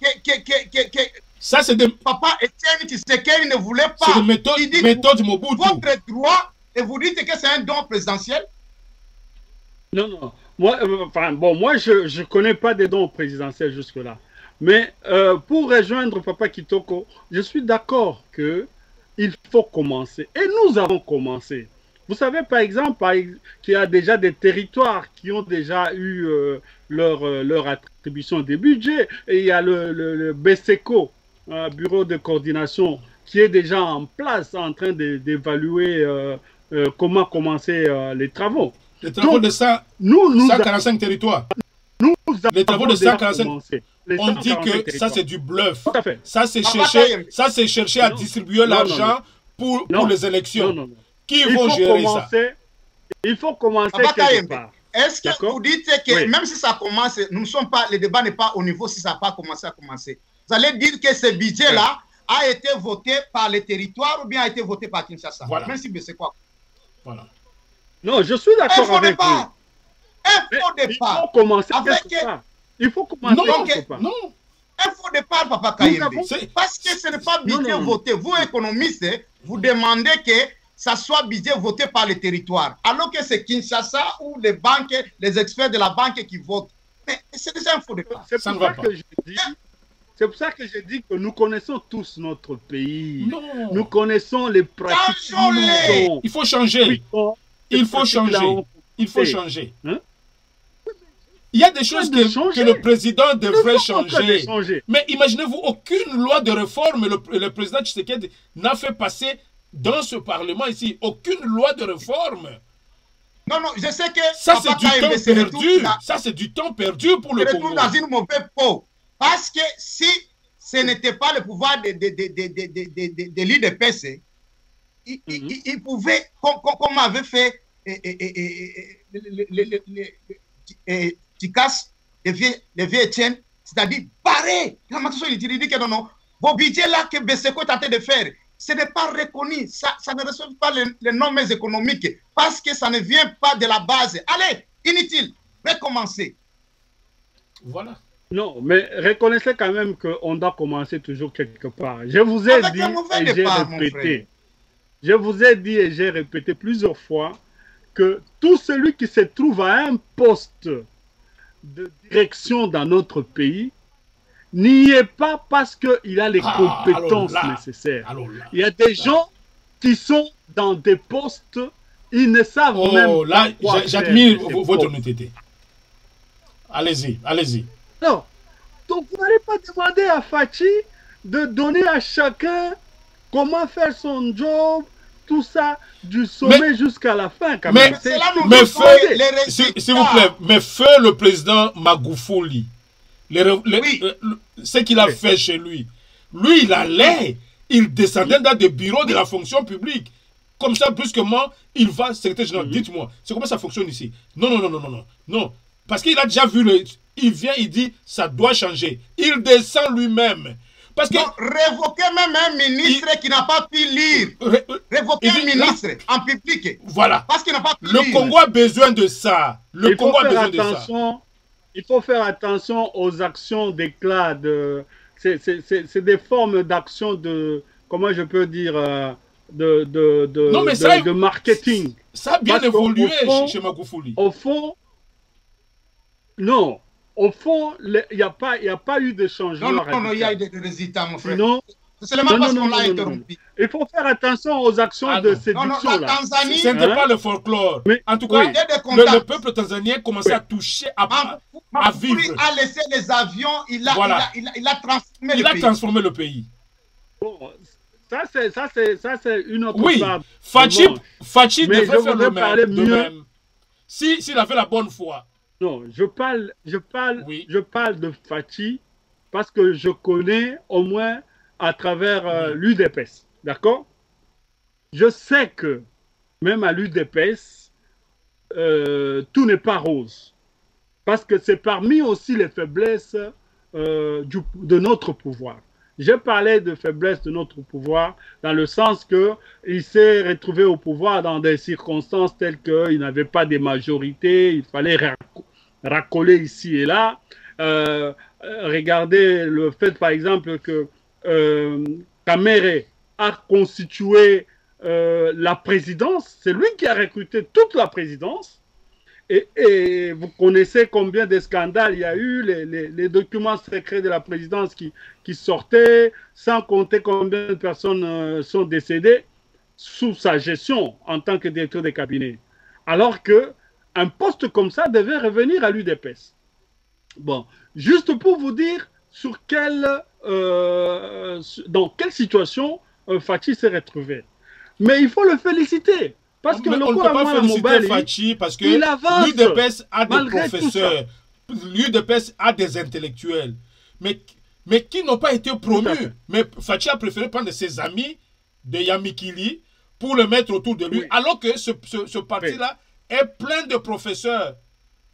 que ça, c'est des... Papa Étienne Tshisekedi ne voulait pas. C'est une méthode Mobutu. Votre droit, et vous dites que c'est un don présidentiel? Non, non. Moi, moi je ne connais pas des dons présidentiels jusque-là. Mais pour rejoindre Papa Kitoko, je suis d'accord qu'il faut commencer. Et nous avons commencé. Vous savez, par exemple, qu'il y a déjà des territoires qui ont déjà eu leur attribution des budgets. Et il y a le BSECO, Bureau de coordination, qui est déjà en place, en train d'évaluer comment commencer les travaux. Les travaux de 145 territoires. Les travaux de 145. On dit que ça c'est du bluff. Ça c'est chercher à distribuer l'argent pour les élections. Qui vont gérer ça? Il faut commencer quelque part. est-ce que vous dites que même si ça commence, nous ne sommes pas, le débat n'est pas au niveau si ça n'a pas commencé à commencer. Vous allez dire que ce budget-là a été voté par les territoires ou bien a été voté par Kinshasa. Voilà. Même si c'est quoi. Voilà. Non, je suis d'accord avec vous. Un faux départ. Il faut commencer quelque part. Il faut commencer quelque part. Non. Un faux départ, Papa Kayembe. Parce que ce n'est pas budget voté. Vous, économistes, vous demandez que ça soit budget voté par les territoires. Alors que c'est Kinshasa ou les banques, les experts de la banque qui votent. Mais c'est déjà un faux départ. C'est pour ça que je dis... C'est pour ça que je dis que nous connaissons tous notre pays. Non. Nous connaissons les pratiques. Il faut changer. Il faut changer. Il faut changer. Hein? Il y a des choses que le président devrait changer. Mais imaginez-vous, aucune loi de réforme, le président Tshisekedi n'a fait passer dans ce Parlement ici. Aucune loi de réforme. Non, non, je sais que... Ça, c'est du temps perdu. Ça, c'est du temps perdu pour le Congo. Dans une mauvaise peau. Parce que si ce n'était pas le pouvoir de l'IDPS, il pouvait, comme avait fait Tikas, les vieux Etienne, c'est-à-dire barrer. Il dit que non, vos budgets là que Besseko est en train de faire, ce n'est pas reconnu, ça ne reçoit pas les normes économiques, parce que ça ne vient pas de la base. Allez, inutile, recommencer. Voilà. Non, mais reconnaissez quand même qu'on doit commencer toujours quelque part. Je vous ai dit et j'ai répété. Je vous ai dit et j'ai répété plusieurs fois que tout celui qui se trouve à un poste de direction dans notre pays n'y est pas parce qu'il a les compétences nécessaires. Il y a des gens qui sont dans des postes, ils ne savent même pas quoi faire. J'admire votre honnêteté. Allez-y, allez-y. Non. Donc, vous n'allez pas demander à Fachi de donner à chacun comment faire son job, tout ça, du sommet jusqu'à la fin. Quand même. Mais s'il vous plaît, mais feu le président Magoufouli, ce qu'il a fait chez lui. Lui, il allait, il descendait dans des bureaux de la fonction publique. Comme ça, brusquement, il va, secrétaire général, dites-moi, c'est comment ça fonctionne ici? Non. Parce qu'il a déjà vu il vient, il dit, ça doit changer. Il descend lui-même. Parce que... révoquer même un ministre qui n'a pas pu lire. Révoquer un ministre en public. Voilà. Parce qu'il n'a pas pu lire. Le Congo a besoin de ça. Le Congo a besoin de ça. Il faut faire attention aux actions d'éclat. C'est des formes d'action de... Comment je peux dire de marketing. Ça a bien évolué chez Magoufouli. Au fond... Non, au fond, il n'y a pas eu de changement. Non, il y a eu des résultats, mon frère. Non. C'est seulement parce qu'on l'a interrompu. Il faut faire attention aux actions de séduction. La Tanzanie... Ce n'était pas le folklore. En tout cas, le peuple tanzanien commençait à toucher, à vivre. A laissé les avions, il a transformé le pays. Il a transformé le pays. Bon, ça c'est une autre part. Fachi devrait faire le même. S'il avait la bonne foi. Non, je parle de Fachi parce que je connais au moins à travers l'UDPS, d'accord? Je sais que même à l'UDPS, tout n'est pas rose. Parce que c'est parmi aussi les faiblesses de notre pouvoir. J'ai parlé de faiblesse de notre pouvoir dans le sens qu'il s'est retrouvé au pouvoir dans des circonstances telles qu'il n'avait pas de majorité, il fallait racoler ici et là. Regardez le fait, par exemple, que Kamere a constitué la présidence. C'est lui qui a recruté toute la présidence. Et vous connaissez combien de scandales il y a eu, les documents secrets de la présidence qui sortaient, sans compter combien de personnes sont décédées sous sa gestion en tant que directeur de cabinet. Alors que un poste comme ça devait revenir à l'UDPS. Bon, juste pour vous dire dans quelle situation Fachi s'est retrouvé. Mais il faut le féliciter. Parce que on ne peut pas féliciter Fachi parce que l'UDPS a des professeurs, l'UDPS a des intellectuels, mais qui n'ont pas été promus. Mais Fachi a préféré prendre ses amis de Yamikili pour le mettre autour de lui, alors que ce parti-là est plein de professeurs.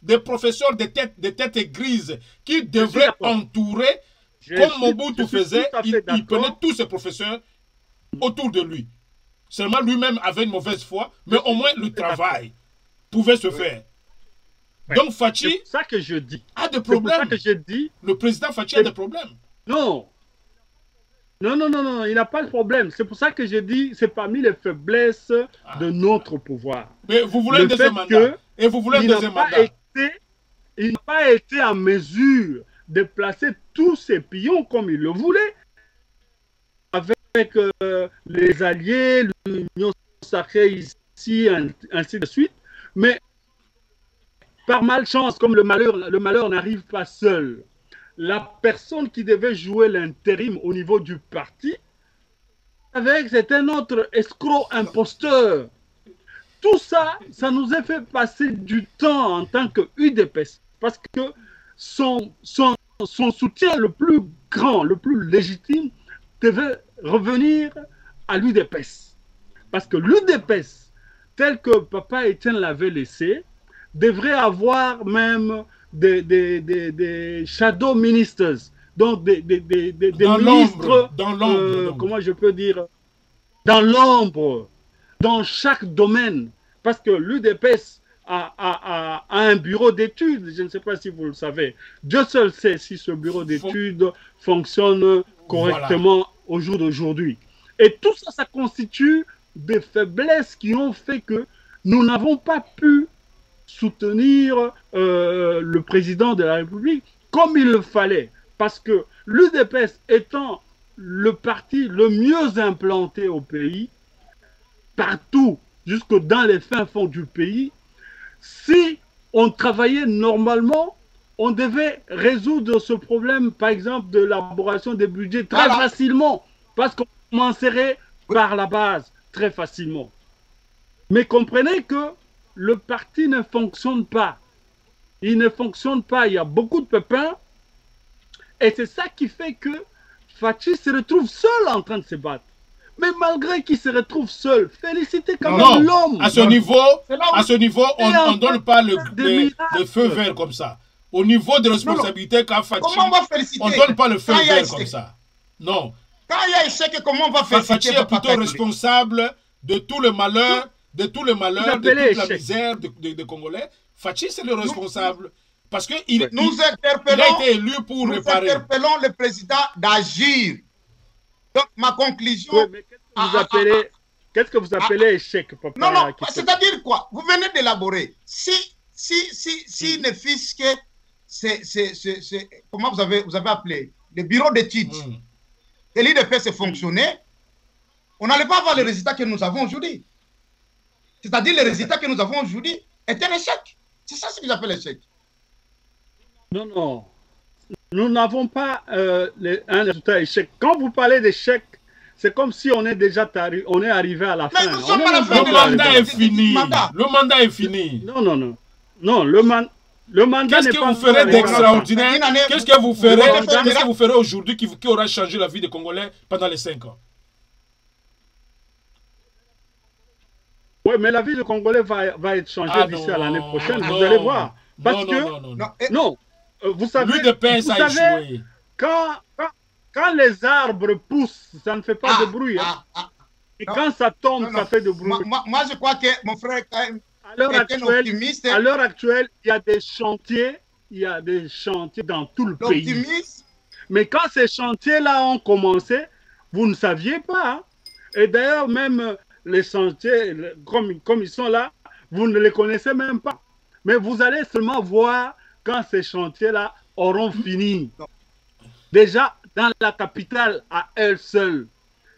des professeurs de têtes grises qui devraient entourer, comme Mobutu faisait, il prenait tous ses professeurs autour de lui. Seulement lui-même avait une mauvaise foi, mais au moins le travail pouvait se faire. Donc Fachi ça que je dis. A des problèmes. C'est pour ça que je dis. Le président Fachi a des problèmes. Non. Non, il n'a pas de problème. C'est pour ça que je dis, c'est parmi les faiblesses de notre pouvoir. Mais vous voulez un deuxième mandat. Et vous voulez un deuxième mandat. Il n'a pas été en mesure de placer tous ses pions comme il le voulait. Avec les alliés, l'Union sacrée ici, ainsi de suite. Mais par malchance, comme le malheur n'arrive pas seul, la personne qui devait jouer l'intérim au niveau du parti, c'est un autre escroc imposteur. Tout ça, ça nous a fait passer du temps en tant que UDPS, parce que son soutien le plus grand, le plus légitime, devait revenir à l'UDPS. Parce que l'UDPS, tel que Papa Étienne l'avait laissé, devrait avoir même des shadow ministers, donc des ministres, comment je peux dire, dans l'ombre, dans chaque domaine. Parce que l'UDPS a un bureau d'études, je ne sais pas si vous le savez. Dieu seul sait si ce bureau d'études fonctionne correctement au jour d'aujourd'hui. Et tout ça, ça constitue des faiblesses qui ont fait que nous n'avons pas pu soutenir le président de la République comme il le fallait. Parce que l'UDPS étant le parti le mieux implanté au pays, partout, jusque dans les fins fonds du pays, si on travaillait normalement, on devait résoudre ce problème, par exemple, de l'élaboration des budgets très facilement, parce qu'on commencerait par la base très facilement. Mais comprenez que le parti ne fonctionne pas. Il ne fonctionne pas. Il y a beaucoup de pépins. Et c'est ça qui fait que Fachi se retrouve seul en train de se battre. Mais malgré qu'il se retrouve seul, félicitez quand même l'homme. À ce niveau, on ne donne pas le feu vert comme ça. Au niveau de responsabilité qu'a Fachi, on ne donne pas le feu vert comme ça. Non. Quand il y a échec, comment on va féliciter? Fachi est plutôt responsable de tout le malheur, de toute la misère des Congolais. Fachi, c'est le responsable. Parce qu'il a été élu pour réparer. Nous interpellons le président d'agir. Donc, ma conclusion... Oui, qu'est-ce que vous appelez échec, papa? Non, c'est-à-dire quoi? Vous venez d'élaborer. Si ne fût-ce que... comment vous avez appelé? Le bureau d'études. Et l'IDPS fonctionnait, on n'allait pas avoir les résultats que nous avons aujourd'hui. C'est-à-dire les résultats que nous avons aujourd'hui est un échec. C'est ça ce que j'appelle l'échec. Non. Nous n'avons pas un résultat échec. Quand vous parlez d'échec, c'est comme si on est déjà arrivé à la fin. Mais nous sommes à la fin. Le mandat est fini. Le mandat est fini. Non, le mandat Qu'est-ce que vous ferez d'extraordinaire? Qu'est-ce que vous ferez aujourd'hui qui aura changé la vie des Congolais pendant les 5 ans? Oui, mais la vie des Congolais va être changée d'ici à l'année prochaine. Vous allez voir. Parce que vous savez, quand les arbres poussent, ça ne fait pas de bruit. Et quand ça tombe, ça fait de bruit. Moi, je crois que mon frère à l'heure actuelle, il y a des chantiers. Il y a des chantiers dans tout le pays. Mais quand ces chantiers-là ont commencé, vous ne saviez pas. Hein? Et d'ailleurs, même les chantiers, comme ils sont là, vous ne les connaissez même pas. Mais vous allez seulement voir quand ces chantiers-là auront fini. Déjà, dans la capitale, à elle seule,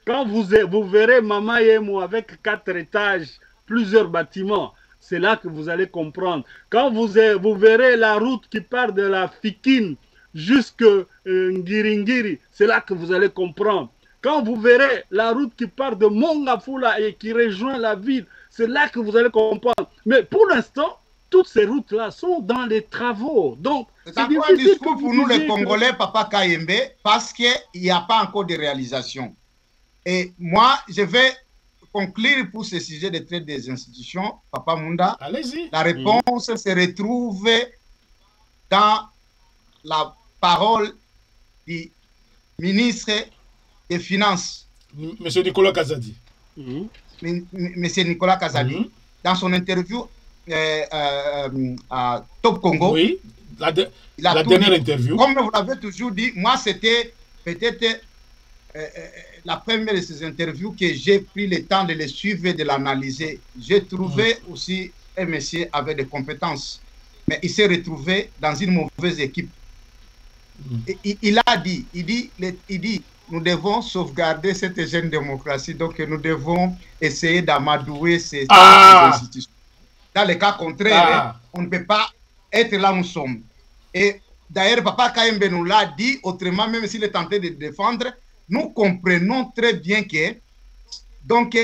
quand vous verrez Mama Yemo avec 4 étages, plusieurs bâtiments, c'est là que vous allez comprendre. Quand vous verrez la route qui part de la Fikine jusqu'à Ngiringiri, c'est là que vous allez comprendre. Quand vous verrez la route qui part de Mongafula et qui rejoint la ville, c'est là que vous allez comprendre. Mais pour l'instant, toutes ces routes-là sont dans les travaux. Donc, c'est un discours pour nous les Congolais, Papa Kayembe, parce qu'il n'y a pas encore de réalisation. Et moi, je vais conclure pour ce sujet de traite des institutions, Papa Munda, allez-y. La réponse se retrouve dans la parole du ministre des Finances, Monsieur Nicolas Kazadi. Monsieur Nicolas Kazadi, dans son interview à Top Congo. Oui, la dernière interview. Comme vous l'avez toujours dit, moi, c'était peut-être la première de ces interviews que j'ai pris le temps de les suivre et de l'analyser. J'ai trouvé aussi un monsieur avec des compétences, mais il s'est retrouvé dans une mauvaise équipe. Il a dit, nous devons sauvegarder cette jeune démocratie, donc nous devons essayer d'amadouer ces institutions. Dans le cas contraire, on ne peut pas être là où nous sommes. Et d'ailleurs, Papa Kayembe nous l'a dit, autrement, même s'il est tenté de défendre, nous comprenons très bien que donc,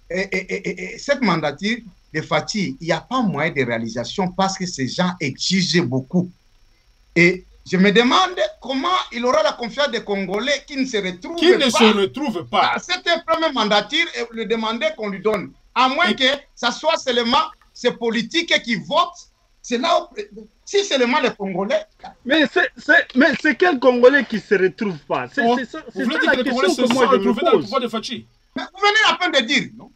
cette mandature de Fathi, il n'y a pas moyen de réalisation parce que ces gens exigent beaucoup. Et je me demande comment il aura la confiance des Congolais qui ne se retrouvent pas. Cette première mandature, le demander qu'on lui donne. À moins que ça soit seulement ces politiques qui votent. C'est là où, si seulement les Congolais. Mais c'est quel Congolais qui ne se retrouve pas? C'est ça la question que moi je me pose. Dans le pouvoir de Fathi. Mais vous venez à peine de dire, non?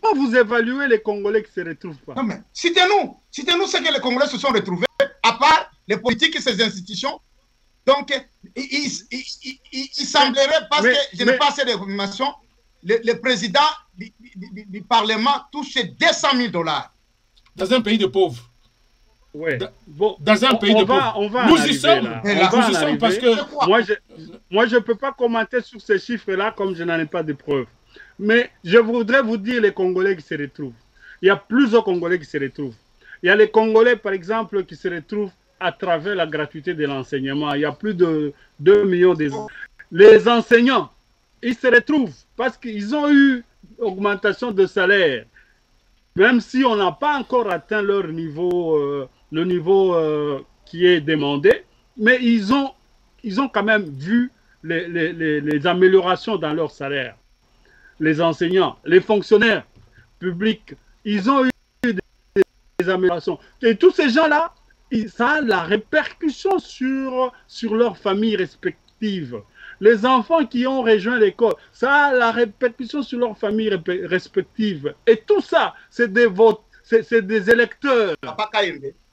Comment vous évaluez les Congolais qui ne se retrouvent pas? Non, mais citez-nous ce que les Congolais se sont retrouvés, à part les politiques et ces institutions. Donc, il semblerait, parce que je n'ai pas assez d'informations, le président du Parlement touche 200 000 $. Dans un pays de pauvres. Ouais. Dans un pays de pauvres. Nous y sommes parce que... Moi, je ne peux pas commenter sur ces chiffres-là comme je n'en ai pas de preuves. Mais je voudrais vous dire les Congolais qui se retrouvent. Il y a plusieurs Congolais qui se retrouvent. Il y a les Congolais, par exemple, qui se retrouvent à travers la gratuité de l'enseignement. Il y a plus de 2 millions de... Les enseignants, ils se retrouvent parce qu'ils ont eu augmentation de salaire. Même si on n'a pas encore atteint leur niveau, le niveau qui est demandé, mais ils ont quand même vu les améliorations dans leur salaire. Les enseignants, les fonctionnaires publics, ils ont eu des améliorations. Et tous ces gens-là, ça a la répercussion sur leurs familles respectives. Les enfants qui ont rejoint l'école, ça a la répercussion sur leurs familles respectives. Et tout ça, c'est des votes, c'est des électeurs.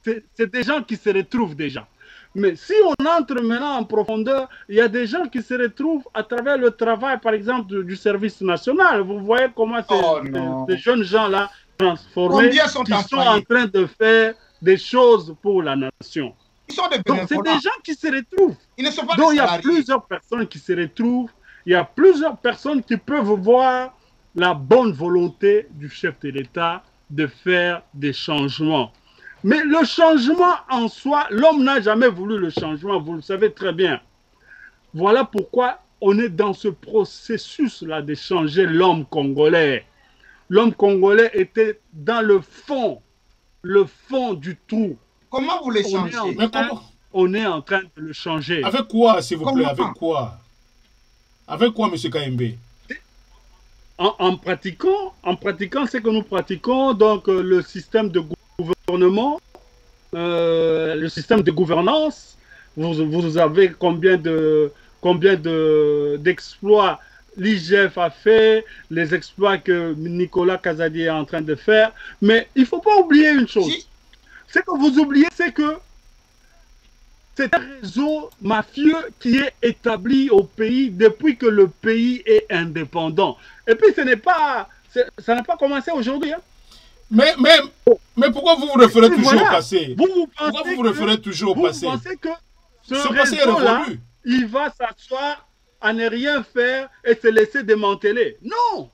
C'est des gens qui se retrouvent déjà. Mais si on entre maintenant en profondeur, il y a des gens qui se retrouvent à travers le travail, par exemple, du service national. Vous voyez comment ces jeunes gens-là transformés, qui sont en train de faire des choses pour la nation. Donc, c'est des gens qui se retrouvent. Donc, il y a plusieurs personnes qui se retrouvent. Il y a plusieurs personnes qui peuvent voir la bonne volonté du chef de l'État de faire des changements. Mais le changement en soi, l'homme n'a jamais voulu le changement, vous le savez très bien. Voilà pourquoi on est dans ce processus-là de changer l'homme congolais. L'homme congolais était dans le fond du trou. Comment vous le changez? On est en train de le changer. Avec quoi, s'il vous plaît? Avec quoi? Avec quoi, M. Kayembe? En pratiquant ce que nous pratiquons, donc le système de gouvernement, le système de gouvernance. Vous avez combien d'exploits l'IGF a fait, les exploits que Nicolas Kazadi est en train de faire. Mais il ne faut pas oublier une chose. Ce que vous oubliez, c'est que c'est un réseau mafieux qui est établi au pays depuis que le pays est indépendant. Et puis, ça n'a pas commencé aujourd'hui. Hein. Mais pourquoi vous vous référez toujours au passé? Pourquoi vous vous référez toujours au passé? Vous pensez que ce réseau-là, il va s'asseoir à ne rien faire et se laisser démanteler? Non!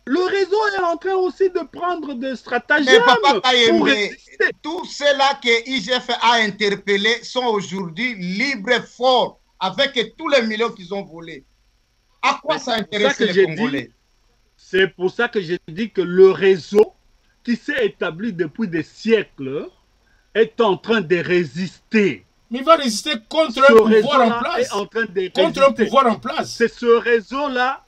Le réseau est en train aussi de prendre des stratagèmes pour résister. Tous ceux-là que IGF a interpellés sont aujourd'hui libres et forts avec tous les millions qu'ils ont volés. À quoi ça intéresse les Congolais? C'est pour ça que j'ai dit que le réseau qui s'est établi depuis des siècles est en train de résister. Mais il va résister contre un pouvoir en place. Contre un pouvoir en place. C'est ce réseau-là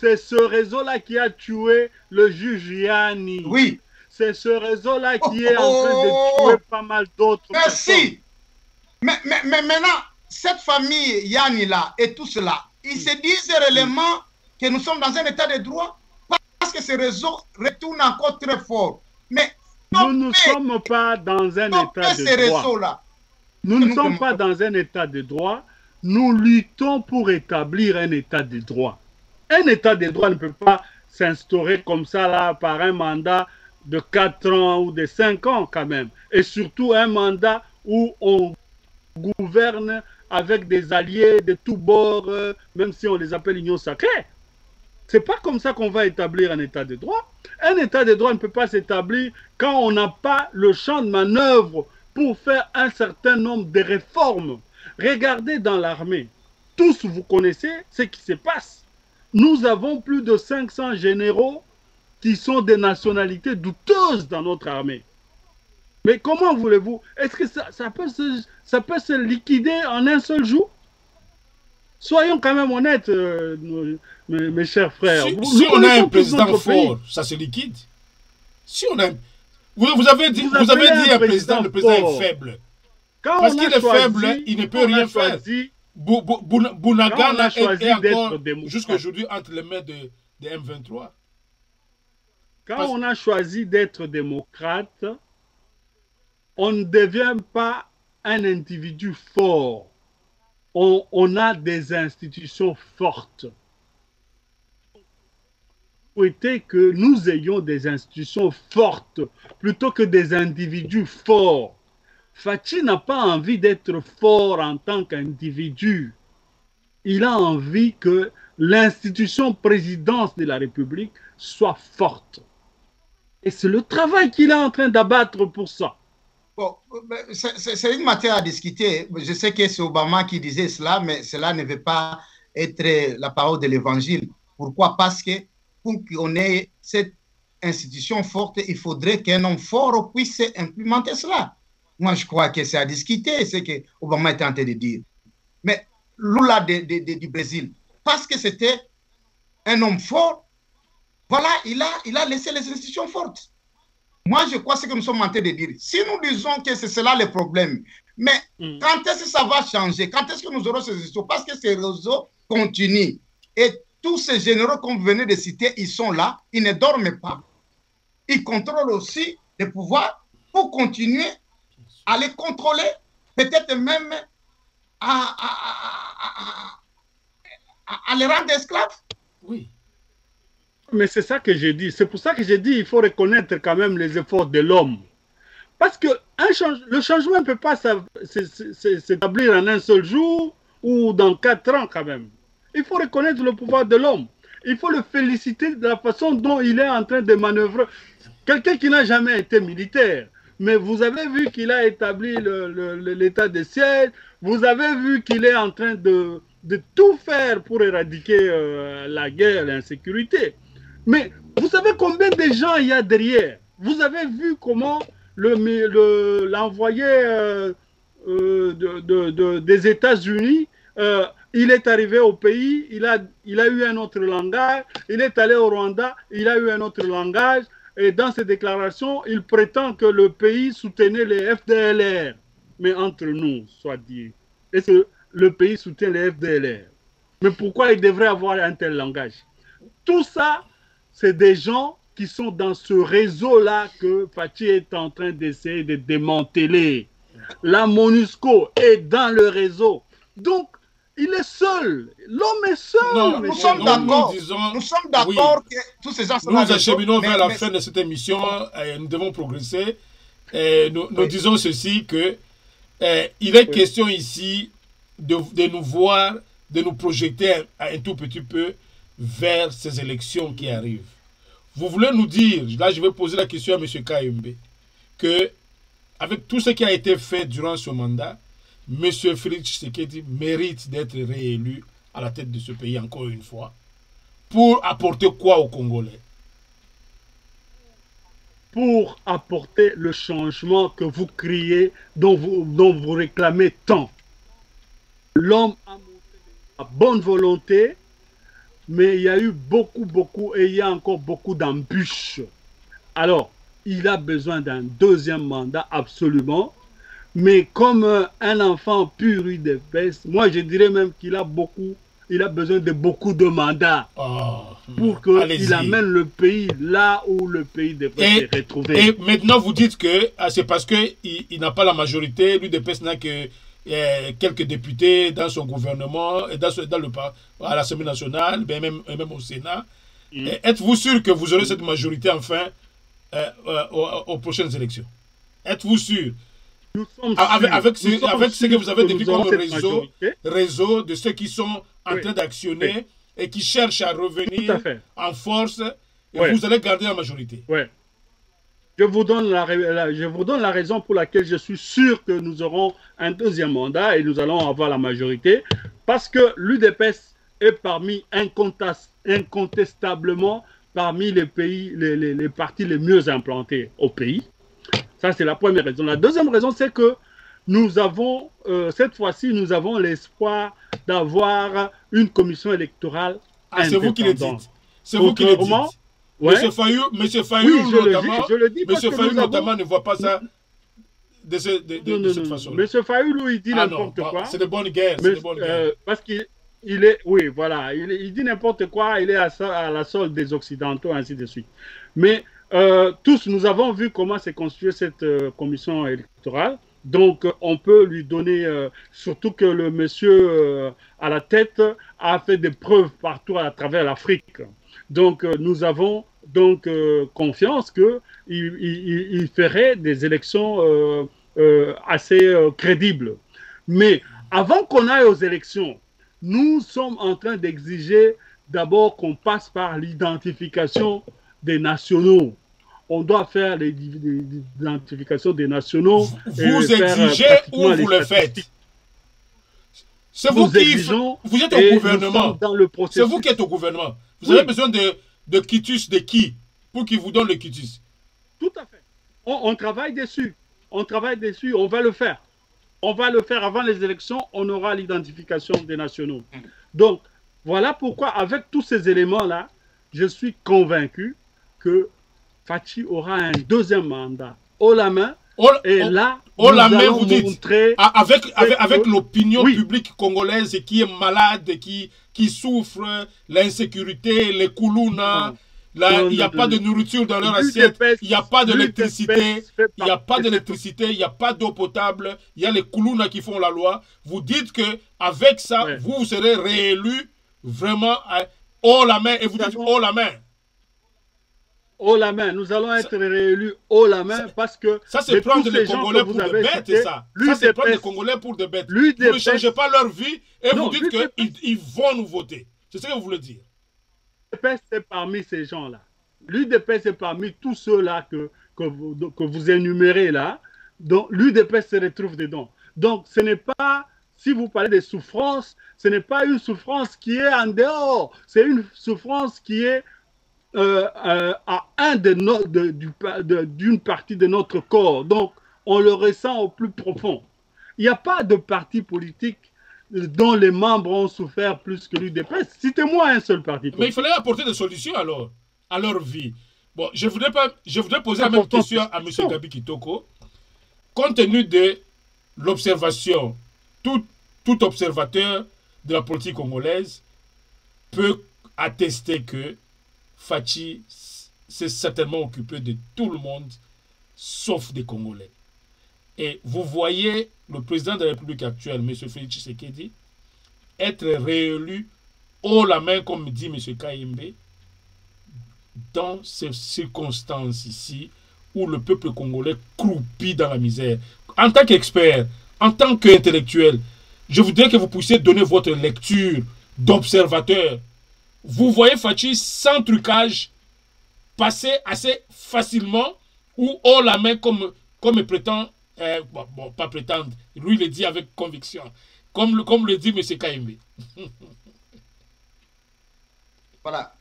c'est ce réseau-là qui a tué le juge Yanni. Oui. C'est ce réseau-là qui est en train de tuer pas mal d'autres personnes. Merci. Mais maintenant, cette famille Yanni là et tout cela, ils se disent réellement que nous sommes dans un état de droit parce que ce réseau retourne encore très fort. Mais nous ne sommes pas dans un état de droit. Nous ne sommes pas dans un état de droit. Nous luttons pour établir un état de droit. Un état de droit ne peut pas s'instaurer comme ça là par un mandat de 4 ans ou de 5 ans quand même. Et surtout un mandat où on gouverne avec des alliés de tous bords, même si on les appelle union sacrée. C'est pas comme ça qu'on va établir un état de droit. Un état de droit ne peut pas s'établir quand on n'a pas le champ de manœuvre pour faire un certain nombre de réformes. Regardez dans l'armée. Tous vous connaissez ce qui se passe. Nous avons plus de 500 généraux qui sont des nationalités douteuses dans notre armée. Mais comment voulez-vous? Est-ce que ça peut se liquider en un seul jour? Soyons quand même honnêtes, mes chers frères. Si on a un président fort, ça se liquide. Si on a... Vous avez dit un président, le président est faible. Parce qu'il est faible, il ne peut rien faire. Bounagana est encore jusqu'à aujourd'hui entre les mains de M23. Quand on a choisi d'être démocrate, on ne devient pas un individu fort. On a des institutions fortes. Souhaitez que nous ayons des institutions fortes plutôt que des individus forts. Fachi n'a pas envie d'être fort en tant qu'individu. Il a envie que l'institution présidence de la République soit forte. Et c'est le travail qu'il est en train d'abattre pour ça. Bon, c'est une matière à discuter. Je sais que c'est Obama qui disait cela, mais cela ne veut pas être la parole de l'évangile. Pourquoi? Parce que pour qu'on ait cette institution forte, il faudrait qu'un homme fort puisse implémenter cela. Moi, je crois que c'est à discuter, c'est ce que Obama était en train de dire. Mais Lula du Brésil, parce que c'était un homme fort, voilà, il a laissé les institutions fortes. Moi, je crois que ce que nous sommes en train de dire. Si nous disons que c'est cela le problème, mais quand est-ce que ça va changer? Quand est-ce que nous aurons ces institutions? Parce que ces réseaux continuent. Et tous ces généraux qu'on venait de citer, ils sont là, ils ne dorment pas. Ils contrôlent aussi les pouvoirs pour continuer à les contrôler, peut-être même à les rendre esclaves. Oui. Mais c'est ça que j'ai dit. C'est pour ça que j'ai dit qu'il faut reconnaître quand même les efforts de l'homme. Parce que le changement ne peut pas s'établir en un seul jour ou dans 4 ans quand même. Il faut reconnaître le pouvoir de l'homme. Il faut le féliciter de la façon dont il est en train de manœuvrer. Quelqu'un qui n'a jamais été militaire. Mais vous avez vu qu'il a établi l'état de siège. Vous avez vu qu'il est en train de tout faire pour éradiquer la guerre, l'insécurité. Mais vous savez combien de gens il y a derrière? Vous avez vu comment l'envoyé des États-Unis, il est arrivé au pays, il a eu un autre langage, il est allé au Rwanda, il a eu un autre langage, et dans ses déclarations, il prétend que le pays soutenait les FDLR. Mais entre nous, soit dit, est-ce que le pays soutient les FDLR? Mais pourquoi il devrait avoir un tel langage? Tout ça, c'est des gens qui sont dans ce réseau-là que Fachi est en train d'essayer de démanteler. La MONUSCO est dans le réseau. Donc, il est seul. L'homme est seul. Non, nous sommes d'accord. Nous sommes d'accord que tous ces gens sont là. Nous acheminons vers la fin de cette émission. Nous devons progresser. Nous disons ceci, que il est question ici de nous voir, de nous projeter un tout petit peu vers ces élections qui arrivent. Vous voulez nous dire, là je vais poser la question à M. Kayembe, que avec tout ce qui a été fait durant ce mandat, M. Félix Tshisekedi mérite d'être réélu à la tête de ce pays encore une fois. Pour apporter quoi aux Congolais? Pour apporter le changement que vous criez, dont vous réclamez tant. L'homme a montré la bonne volonté, mais il y a eu beaucoup, et il y a encore beaucoup d'embûches. Alors, il a besoin d'un deuxième mandat, absolument. Mais comme un enfant pur UDPS, moi je dirais même qu'il a besoin de beaucoup de mandats pour qu'il amène le pays là où le pays devrait se retrouver. Et maintenant vous dites que c'est parce qu'il n'a pas la majorité, l'UDPS n'a que quelques députés dans son gouvernement, et à l'Assemblée nationale, même au Sénat. Êtes-vous sûr que vous aurez cette majorité enfin aux prochaines élections? Êtes-vous sûr? Avec ce que vous avez décrit comme réseau de ceux qui sont en train d'actionner et qui cherchent à revenir en force, et vous allez garder la majorité. Je vous donne la raison pour laquelle je suis sûr que nous aurons un deuxième mandat et nous allons avoir la majorité, parce que l'UDPS est incontestablement parmi les partis les mieux implantés au pays. Ça, c'est la première raison. La deuxième raison, c'est que nous avons, cette fois-ci, nous avons l'espoir d'avoir une commission électorale indépendante. C'est vous qui le dites. C'est vous qui le dites. Monsieur Fayou, notamment, ne voit pas ça de cette façon. Monsieur Fayou, il dit n'importe quoi. C'est de bonne guerre. Parce qu'il est, oui, voilà, il dit n'importe quoi, il est à la solde des Occidentaux, ainsi de suite. Mais tous, nous avons vu comment s'est constituée cette commission électorale. Donc, on peut lui donner, surtout que le monsieur à la tête a fait des preuves partout à travers l'Afrique. Donc, nous avons donc confiance qu'il ferait des élections assez crédibles. Mais avant qu'on aille aux élections, nous sommes en train d'exiger d'abord qu'on passe par l'identification des nationaux. On doit faire l'identification des nationaux. Vous exigez ou vous le faites? C'est vous qui... Vous êtes au gouvernement. C'est vous qui êtes au gouvernement. Vous avez besoin de quitus de qui pour qu'il vous donne le quitus? Tout à fait. On travaille dessus. On travaille dessus. On va le faire. On va le faire avant les élections. On aura l'identification des nationaux. Donc, voilà pourquoi, avec tous ces éléments-là, je suis convaincu que Fachi aura un deuxième mandat haut la main. Et là, nous allons montrer... Avec l'opinion publique congolaise qui est malade, qui souffre, l'insécurité, les koulouna, il n'y a pas de nourriture dans leur assiette, il n'y a pas d'électricité, il n'y a pas d'électricité, il n'y a pas d'eau potable, il y a les koulouna qui font la loi. Vous dites qu'avec ça, vous serez réélu vraiment haut la main, et vous dites haut la main. Haut la main, nous allons être réélus haut la main parce que... Ça, c'est prendre les Congolais pour des bêtes, ça. Ça, c'est prendre les Congolais pour des bêtes. Vous ne changez pas leur vie et vous dites qu'ils vont nous voter. C'est ce que vous voulez dire. L'UDPS, c'est parmi ces gens-là. L'UDPS, c'est parmi tous ceux-là que vous énumérez là. Donc, l'UDPS se retrouve dedans. Donc, ce n'est pas... Si vous parlez de souffrance, ce n'est pas une souffrance qui est en dehors. C'est une souffrance qui est... à d'une partie de notre corps. Donc, on le ressent au plus profond. Il n'y a pas de parti politique dont les membres ont souffert plus que l'UDPS. Citez-moi un seul parti politique. Mais il fallait apporter des solutions alors, à leur vie. Bon, je voudrais poser la même question à M. Gabi Kitoko. Compte tenu de l'observation, tout observateur de la politique congolaise peut attester que Fachi s'est certainement occupé de tout le monde, sauf des Congolais. Et vous voyez le président de la République actuelle, M. Félix Tshisekedi, être réélu haut la main, comme dit M. Kayembe, dans ces circonstances ici, où le peuple congolais croupit dans la misère. En tant qu'expert, en tant qu'intellectuel, je voudrais que vous puissiez donner votre lecture d'observateur. Vous voyez Fachi sans trucage passer assez facilement ou haut la main comme prétend, pas prétendre, lui il le dit avec conviction, comme le dit M. Kayembe. Voilà,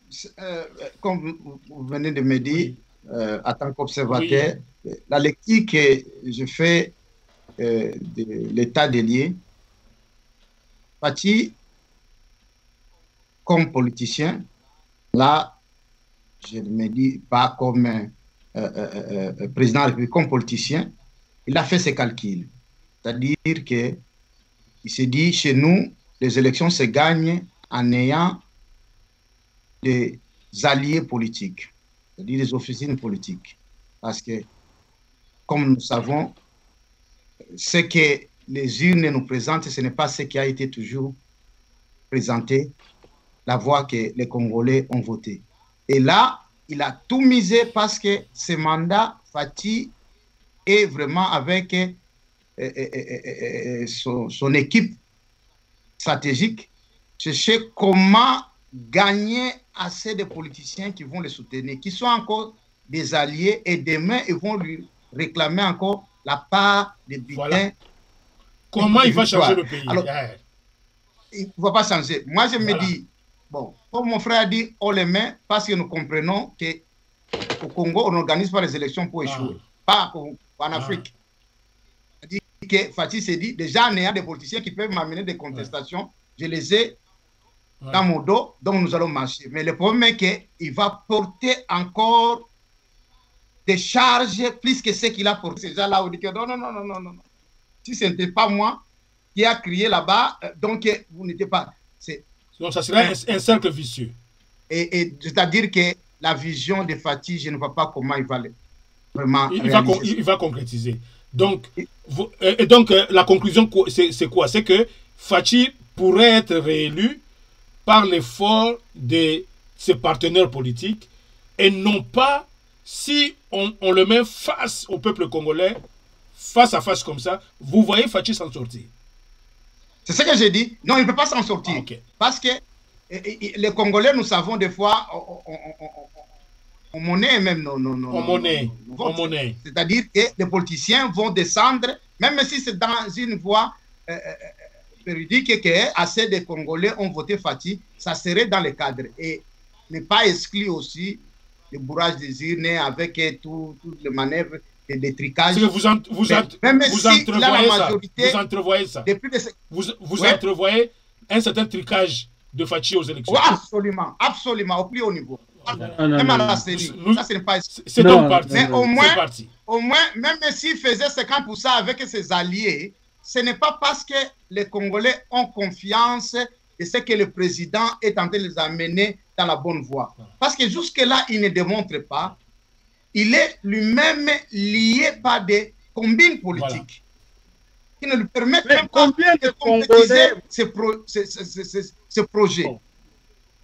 comme vous venez de me dire, en tant qu'observateur, la lecture que je fais de l'état des lieux, Fachi, comme politicien, là, je ne me dis pas comme président de la République, comme politicien, il a fait ses calculs. C'est-à-dire qu'il s'est dit, chez nous, les élections se gagnent en ayant des alliés politiques, c'est-à-dire des officines politiques. Parce que, comme nous savons, ce que les urnes nous présentent, ce n'est pas ce qui a été toujours présenté, la voix que les Congolais ont votée. Et là, il a tout misé parce que ce mandat, Fathi est vraiment avec son équipe stratégique, chercher comment gagner assez de politiciens qui vont les soutenir, qui sont encore des alliés, et demain, ils vont lui réclamer encore la part des bulletins. Voilà. Comment il va changer le pays? Alors, il ne va pas changer. Moi, je me dis, bon, comme mon frère a dit, on les met parce que nous comprenons qu'au Congo, on n'organise pas les élections pour échouer. Pas en Afrique. C'est-à-dire que Fathi s'est dit, déjà en ayant des politiciens qui peuvent m'amener des contestations, je les ai dans mon dos, donc nous allons marcher. Mais le problème est qu'il va porter encore des charges plus que ce qu'il a porté. Ces gens-là, on dit que non. Si ce n'était pas moi qui a crié là-bas, donc vous n'étiez pas. Donc ça serait un cercle vicieux. Et c'est-à-dire que la vision de Fathi, je ne vois pas comment il va vraiment il va concrétiser. Donc, la conclusion, c'est quoi? C'est que Fathi pourrait être réélu par l'effort de ses partenaires politiques et non pas si on le met face au peuple congolais, face à face comme ça. Vous voyez Fathi s'en sortir? C'est ce que j'ai dit. Non, il ne peut pas s'en sortir. Okay. Parce que les Congolais, nous savons des fois, on monnaie même nos monnaie. C'est-à-dire que les politiciens vont descendre, même si c'est dans une voie véridique que assez de Congolais ont voté Fathi, ça serait dans le cadre. Et n'est pas exclu aussi le bourrage des urnes avec toutes les manœuvres et des tricages. Vous entrevoyez ça. Vous entrevoyez un certain tricage de Fathi aux élections. Oui, absolument, au plus haut niveau. Même à la CENI. Ça, ce n'est pas... C'est donc parti. Mais au moins, même s'il faisait 50% avec ses alliés, ce n'est pas parce que les Congolais ont confiance et ce que le président est en train de les amener dans la bonne voie. Parce que jusque-là, il ne démontre pas. Il est lui-même lié par des combines politiques qui ne lui permettent même pas de concrétiser ce projet. Oh.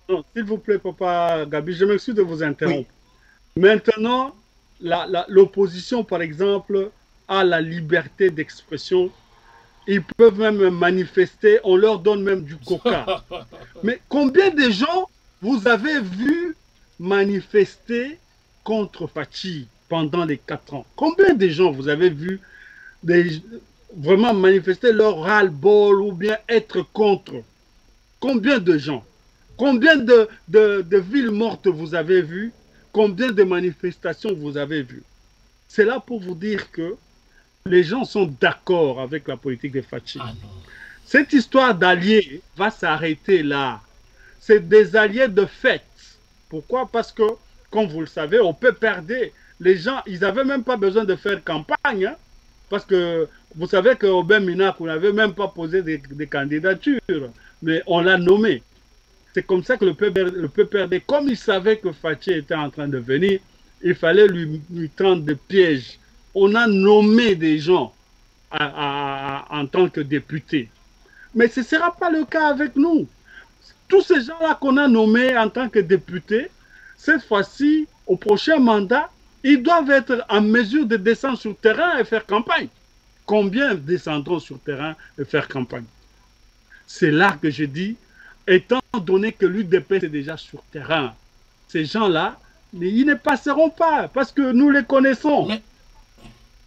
Non, s'il vous plaît, Papa Gabi, je m'excuse de vous interrompre. Oui. Maintenant, l'opposition, par exemple, a la liberté d'expression. Ils peuvent même manifester, on leur donne même du coca. Mais combien de gens vous avez vu manifester contre Fathi pendant les 4 ans? Combien de gens vous avez vu vraiment manifester leur ras-le-bol ou bien être contre? Combien de gens? Combien de villes mortes vous avez vu? Combien de manifestations vous avez vues? C'est là pour vous dire que les gens sont d'accord avec la politique de Fathi. Cette histoire d'alliés va s'arrêter là. C'est des alliés de fait. Pourquoi? Parce que, comme vous le savez, on peut perdre. Les gens, ils n'avaient même pas besoin de faire campagne. Hein, parce que vous savez qu'au Minac, on n'avait même pas posé des candidatures. Mais on l'a nommé. C'est comme ça que le peuple perdait. Comme il savait que Fathi était en train de venir, il fallait lui tendre des pièges. On a nommé des gens en tant que députés. Mais ce ne sera pas le cas avec nous. Tous ces gens-là qu'on a nommés en tant que députés, cette fois-ci, au prochain mandat, ils doivent être en mesure de descendre sur le terrain et faire campagne. Combien descendront sur le terrain et faire campagne? C'est là que je dis, étant donné que l'UDPS est déjà sur le terrain, ces gens-là, ils ne passeront pas parce que nous les connaissons.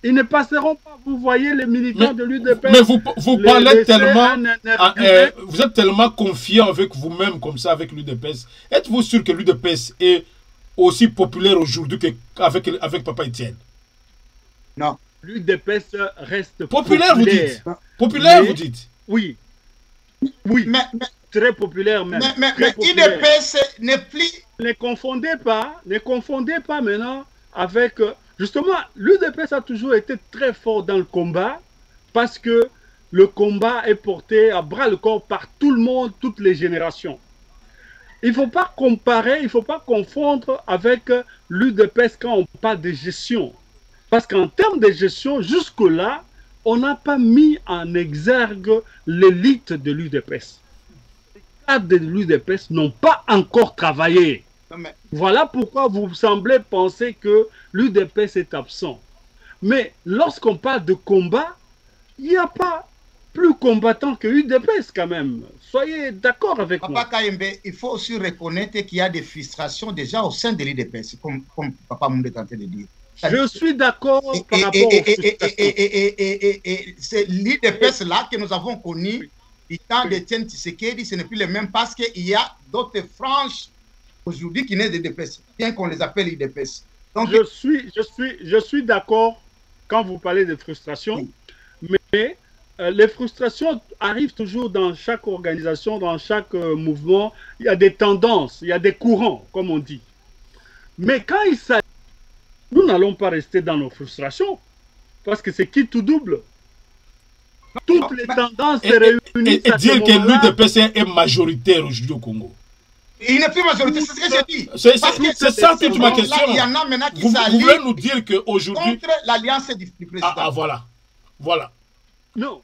Ils ne passeront pas. Vous voyez les militants de l'UDPS. Mais vous parlez tellement, vous êtes tellement confiant avec vous-même comme ça, avec l'UDPS. Êtes-vous sûr que l'UDPS est aussi populaire aujourd'hui qu'avec Papa Etienne? Non. L'UDPS reste populaire. Vous dites. Populaire, vous dites. Oui. Oui. très populaire même. Mais très populaire. UDPS n'est plus... Ne confondez pas maintenant avec... justement, l'UDPS a toujours été très fort dans le combat parce que le combat est porté à bras le corps par tout le monde, toutes les générations. Il ne faut pas comparer, il ne faut pas confondre avec l'UDPS quand on parle de gestion. Parce qu'en termes de gestion, jusque-là, on n'a pas mis en exergue l'élite de l'UDPS. Les cadres de l'UDPS n'ont pas encore travaillé. Voilà pourquoi vous semblez penser que l'UDPS est absent. Mais lorsqu'on parle de combat, il n'y a pas plus combattant que l'UDPS quand même. Soyez d'accord avec moi. Papa Kayembe, il faut aussi reconnaître qu'il y a des frustrations déjà au sein de l'UDPS, comme Papa Moundé est en train de dire. Je suis d'accord par rapport aux frustrations. Et c'est l'UDPS là que nous avons connu du temps d'Etienne Tshisekedi, ce n'est plus le même parce qu'il y a d'autres franges aujourd'hui qui naissent de l'UDPS, bien qu'on les appelle l'UDPS. Donc, je suis d'accord quand vous parlez de frustration, oui. Mais les frustrations arrivent toujours dans chaque organisation, dans chaque mouvement. Il y a des tendances, il y a des courants, comme on dit. Mais quand il s'agit, nous n'allons pas rester dans nos frustrations, parce que c'est qui tout double. Toutes les tendances se réunissent. Et dire que l'UDPS est majoritaire aujourd'hui au Congo. Il n'est plus majoritaire, c'est ce que j'ai dit. C'est ça toute ma question. Là, il y en a maintenant qui vous s'allient voulez nous dire qu'aujourd'hui... contre l'alliance du président. Ah, voilà. Voilà. Non,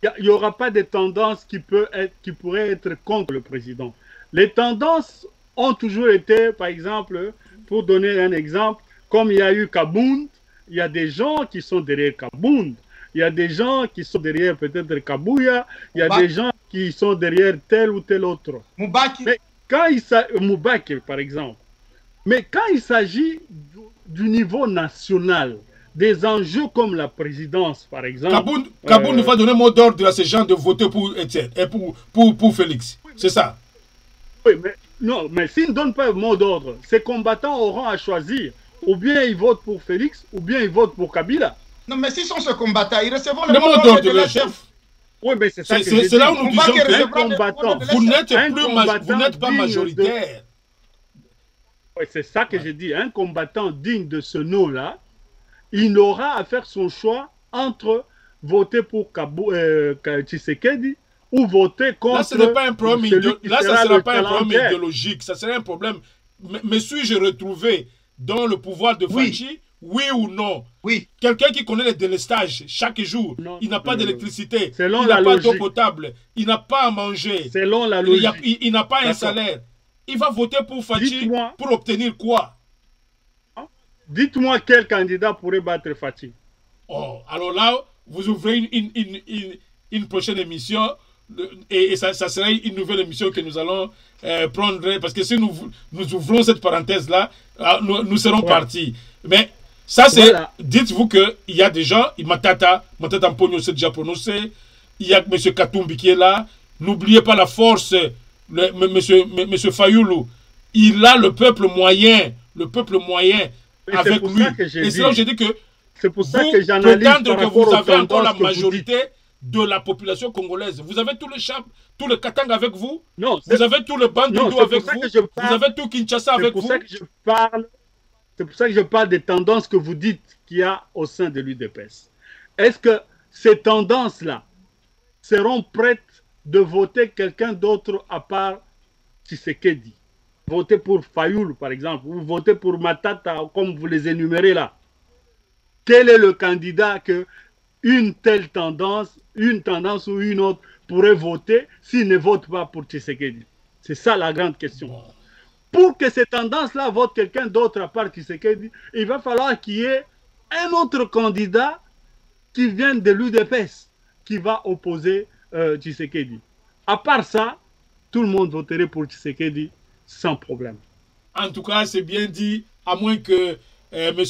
il n'y aura pas de tendance qui pourrait être contre le président. Les tendances ont toujours été, par exemple, pour donner un exemple, comme il y a eu Kabound, il y a des gens qui sont derrière Kabound. Il y a des gens qui sont derrière peut-être Kabouya. Il y a des gens qui sont derrière tel ou tel autre. Moubaki. Mais quand il s'agit, Moubaki par exemple. Mais quand il s'agit du niveau national, des enjeux comme la présidence par exemple. Kabound va donner mot d'ordre à ces gens de voter pour Etienne et pour Félix. C'est ça. Oui, mais non, mais s'ils ne donnent pas mot d'ordre, ces combattants auront à choisir. Ou bien ils votent pour Félix, ou bien ils votent pour Kabila. Non, mais s'ils sont ce combattant, ils recevront le mot d'ordre de leur chef. Oui, mais c'est ça que c'est là où nous disons qu'un combattant, vous n'êtes pas majoritaire. Oui, c'est ça que j'ai dit. Un combattant digne de ce nom-là, il aura à faire son choix entre voter pour Tshisekedi ou voter contre... Là, ce n'est pas un problème, là, ça ne sera pas un problème idéologique, ça serait un problème. Me suis-je retrouvé dans le pouvoir de Fachi? Oui ou non? Oui. Quelqu'un qui connaît les délestages chaque jour, il n'a pas d'électricité, il n'a pas d'eau potable, il n'a pas à manger, selon la logique. Il n'a pas un salaire. Il va voter pour Fachi pour obtenir quoi? Dites-moi quel candidat pourrait battre Fachi. Oh, alors là, vous ouvrez une prochaine émission et ça sera une nouvelle émission que nous allons prendre parce que si nous ouvrons cette parenthèse-là, nous serons partis. Mais ça, c'est... Voilà. Dites-vous qu'il y a des gens, Matata Mpogno s'est déjà prononcé, il y a M. Katumbi qui est là. N'oubliez pas la force, M. Fayoulou. Il a le peuple moyen avec lui. Et c'est là que j'ai dit que c'est pour ça que j'analyse que vous avez encore la majorité de la population congolaise. Vous avez tout le Katang avec vous. Non, vous avez tout le Bandundu avec vous. Vous avez tout Kinshasa avec vous. C'est pour ça que je parle des tendances que vous dites qu'il y a au sein de l'UDPS. Est-ce que ces tendances-là seront prêtes de voter quelqu'un d'autre à part Tshisekedi? Voter pour Fayoulou, par exemple, ou voter pour Matata, comme vous les énumérez là. Quel est le candidat que une telle tendance, ou une autre pourrait voter s'il ne vote pas pour Tshisekedi? C'est ça la grande question. Pour que ces tendances-là votent quelqu'un d'autre à part Tshisekedi, il va falloir qu'il y ait un autre candidat qui vienne de l'UDPS qui va opposer Tshisekedi. À part ça, tout le monde voterait pour Tshisekedi sans problème. En tout cas, c'est bien dit, à moins que M.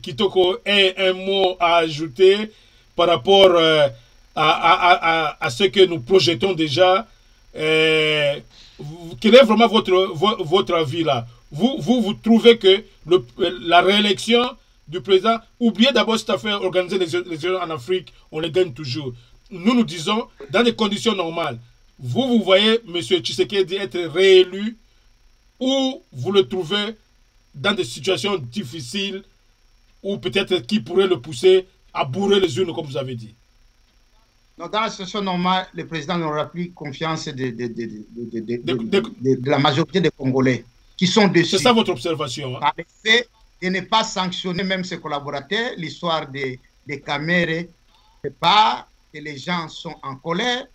Kitoko ait un mot à ajouter par rapport à ce que nous projetons déjà. Quel est vraiment votre avis là? Vous trouvez que la réélection du président, oubliez d'abord cette affaire, organiser les élections en Afrique, on les gagne toujours. Nous disons, dans des conditions normales, vous voyez M. Tshisekedi être réélu ou vous le trouvez dans des situations difficiles ou peut-être qui pourraient le pousser à bourrer les urnes, comme vous avez dit? Donc, dans la situation normale, le président n'aura plus confiance de la majorité des Congolais qui sont dessus. C'est ça votre observation, hein? Par le fait de ne pas sanctionner même ses collaborateurs, l'histoire des caméras, c'est pas que les gens sont en colère.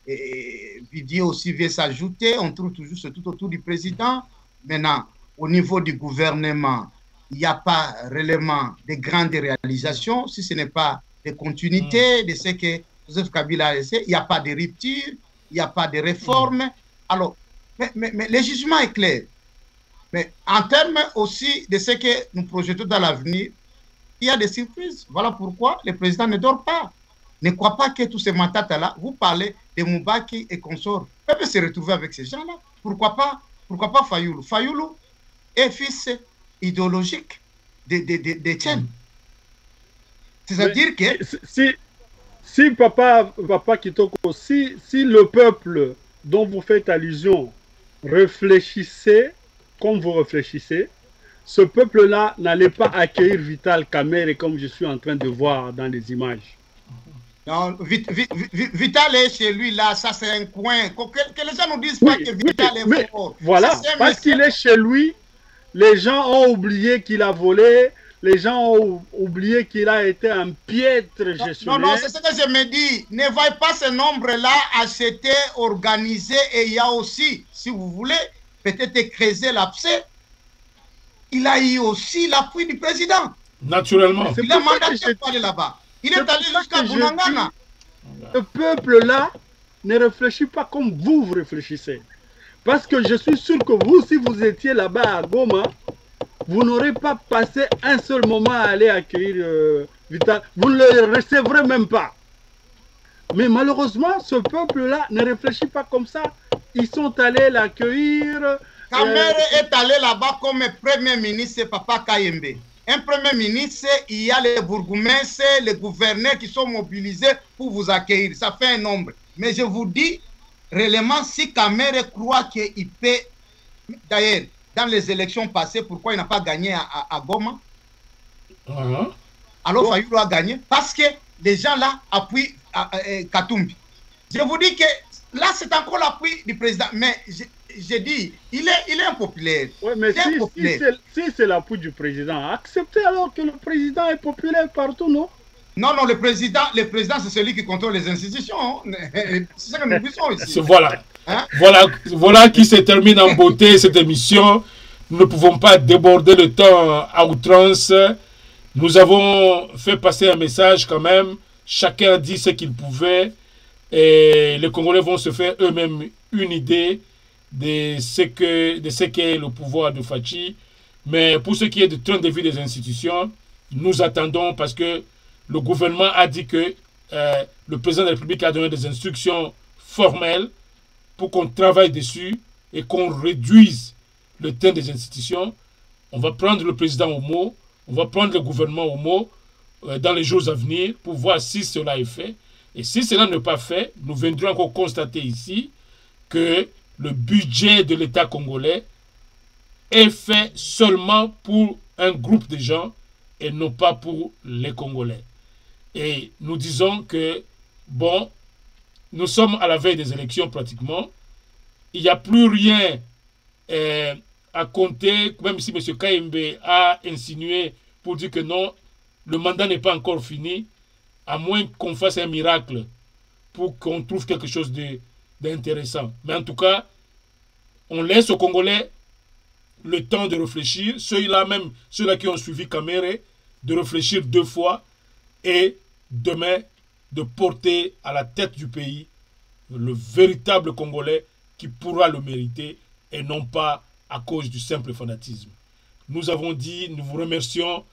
Et Didier aussi vient s'ajouter, on trouve toujours ce tout autour du président. Maintenant, au niveau du gouvernement, il n'y a pas réellement de grandes réalisations, si ce n'est pas de continuité de ce que Joseph Kabila a laissé. Il n'y a pas de rupture, il n'y a pas de réforme. Alors, mais le jugement est clair. Mais en termes aussi de ce que nous projetons dans l'avenir, il y a des surprises. Voilà pourquoi le président ne dort pas. Ne crois pas que tous ces matats-là, vous parlez de Moubaki et consorts, peuvent se retrouver avec ces gens-là. Pourquoi pas Fayoulou? Fayoulou est fils idéologique de Tchène. C'est-à-dire que... Si papa Kitoko, si le peuple dont vous faites allusion réfléchissait comme vous réfléchissez, ce peuple-là n'allait pas accueillir Vital Kamerhe comme je suis en train de voir dans les images. Non, Vital est chez lui là, ça c'est un coin. Que les gens ne disent pas que Vital est fort. Voilà, parce qu'il est chez lui, les gens ont oublié qu'il a volé, les gens ont oublié qu'il a été un piètre gestionnaire. Non, c'est ce que je me dis. Ne voyez pas ce nombre-là acheté, organisé, et il y a aussi, si vous voulez, peut-être creuser l'abcès, il a eu aussi l'appui du président. Naturellement. Il a mandaté pour aller là-bas. Il est allé jusqu'à Bounangana. Ce peuple-là ne réfléchit pas comme vous réfléchissez. Parce que je suis sûr que vous, si vous étiez là-bas à Goma, vous n'aurez pas passé un seul moment à aller accueillir Vital. Vous ne le recevrez même pas. Mais malheureusement, ce peuple-là ne réfléchit pas comme ça. Ils sont allés l'accueillir. Kamerhe est allé là-bas comme premier ministre, Papa Kayembe. Un premier ministre, il y a les bourgmestres, les gouverneurs qui sont mobilisés pour vous accueillir. Ça fait un nombre. Mais je vous dis, réellement, si Kamerhe croit qu'il peut... D'ailleurs, dans les élections passées, pourquoi il n'a pas gagné à Goma? Alors Fayoulou a gagné parce que les gens là appuient Katumbi. Je vous dis que là, c'est encore l'appui du président. Mais j'ai dit, il est impopulaire. Oui, mais si c'est l'appui du président, acceptez alors que le président est populaire partout, non? Non, le président c'est celui qui contrôle les institutions. C'est ça que nous disons ici. Voilà. Hein? Voilà qui se termine en beauté cette émission. Nous ne pouvons pas déborder le temps à outrance. Nous avons fait passer un message quand même. Chacun a dit ce qu'il pouvait. Et les Congolais vont se faire eux-mêmes une idée de ce qu'est le pouvoir de Fachi. Mais pour ce qui est du train de vie des institutions, nous attendons parce que le gouvernement a dit que le président de la République a donné des instructions formelles pour qu'on travaille dessus et qu'on réduise le temps des institutions. On va prendre le président au mot, on va prendre le gouvernement au mot dans les jours à venir pour voir si cela est fait. Et si cela n'est pas fait, nous viendrons encore constater ici que le budget de l'État congolais est fait seulement pour un groupe de gens et non pas pour les Congolais. Et nous disons que, bon, nous sommes à la veille des élections pratiquement. Il n'y a plus rien à compter, même si M. Kayembe a insinué pour dire que non, le mandat n'est pas encore fini, à moins qu'on fasse un miracle pour qu'on trouve quelque chose d'intéressant. Mais en tout cas, on laisse aux Congolais le temps de réfléchir, ceux-là qui ont suivi Kamerhe, de réfléchir 2 fois et demain de porter à la tête du pays le véritable Congolais qui pourra le mériter et non pas à cause du simple fanatisme. Nous avons dit, nous vous remercions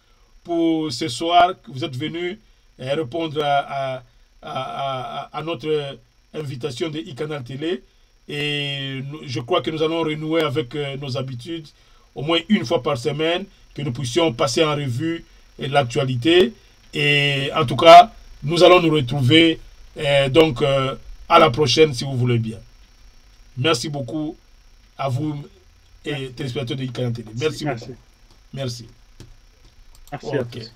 pour ce soir que vous êtes venus répondre à notre invitation de e-Canal Télé. Et je crois que nous allons renouer avec nos habitudes au moins une fois par semaine, que nous puissions passer en revue l'actualité. Et en tout cas, nous allons nous retrouver donc à la prochaine si vous voulez bien. Merci beaucoup à vous et téléspectateurs de Ikayan Télé. Merci beaucoup. Merci. Merci à Ok. tous.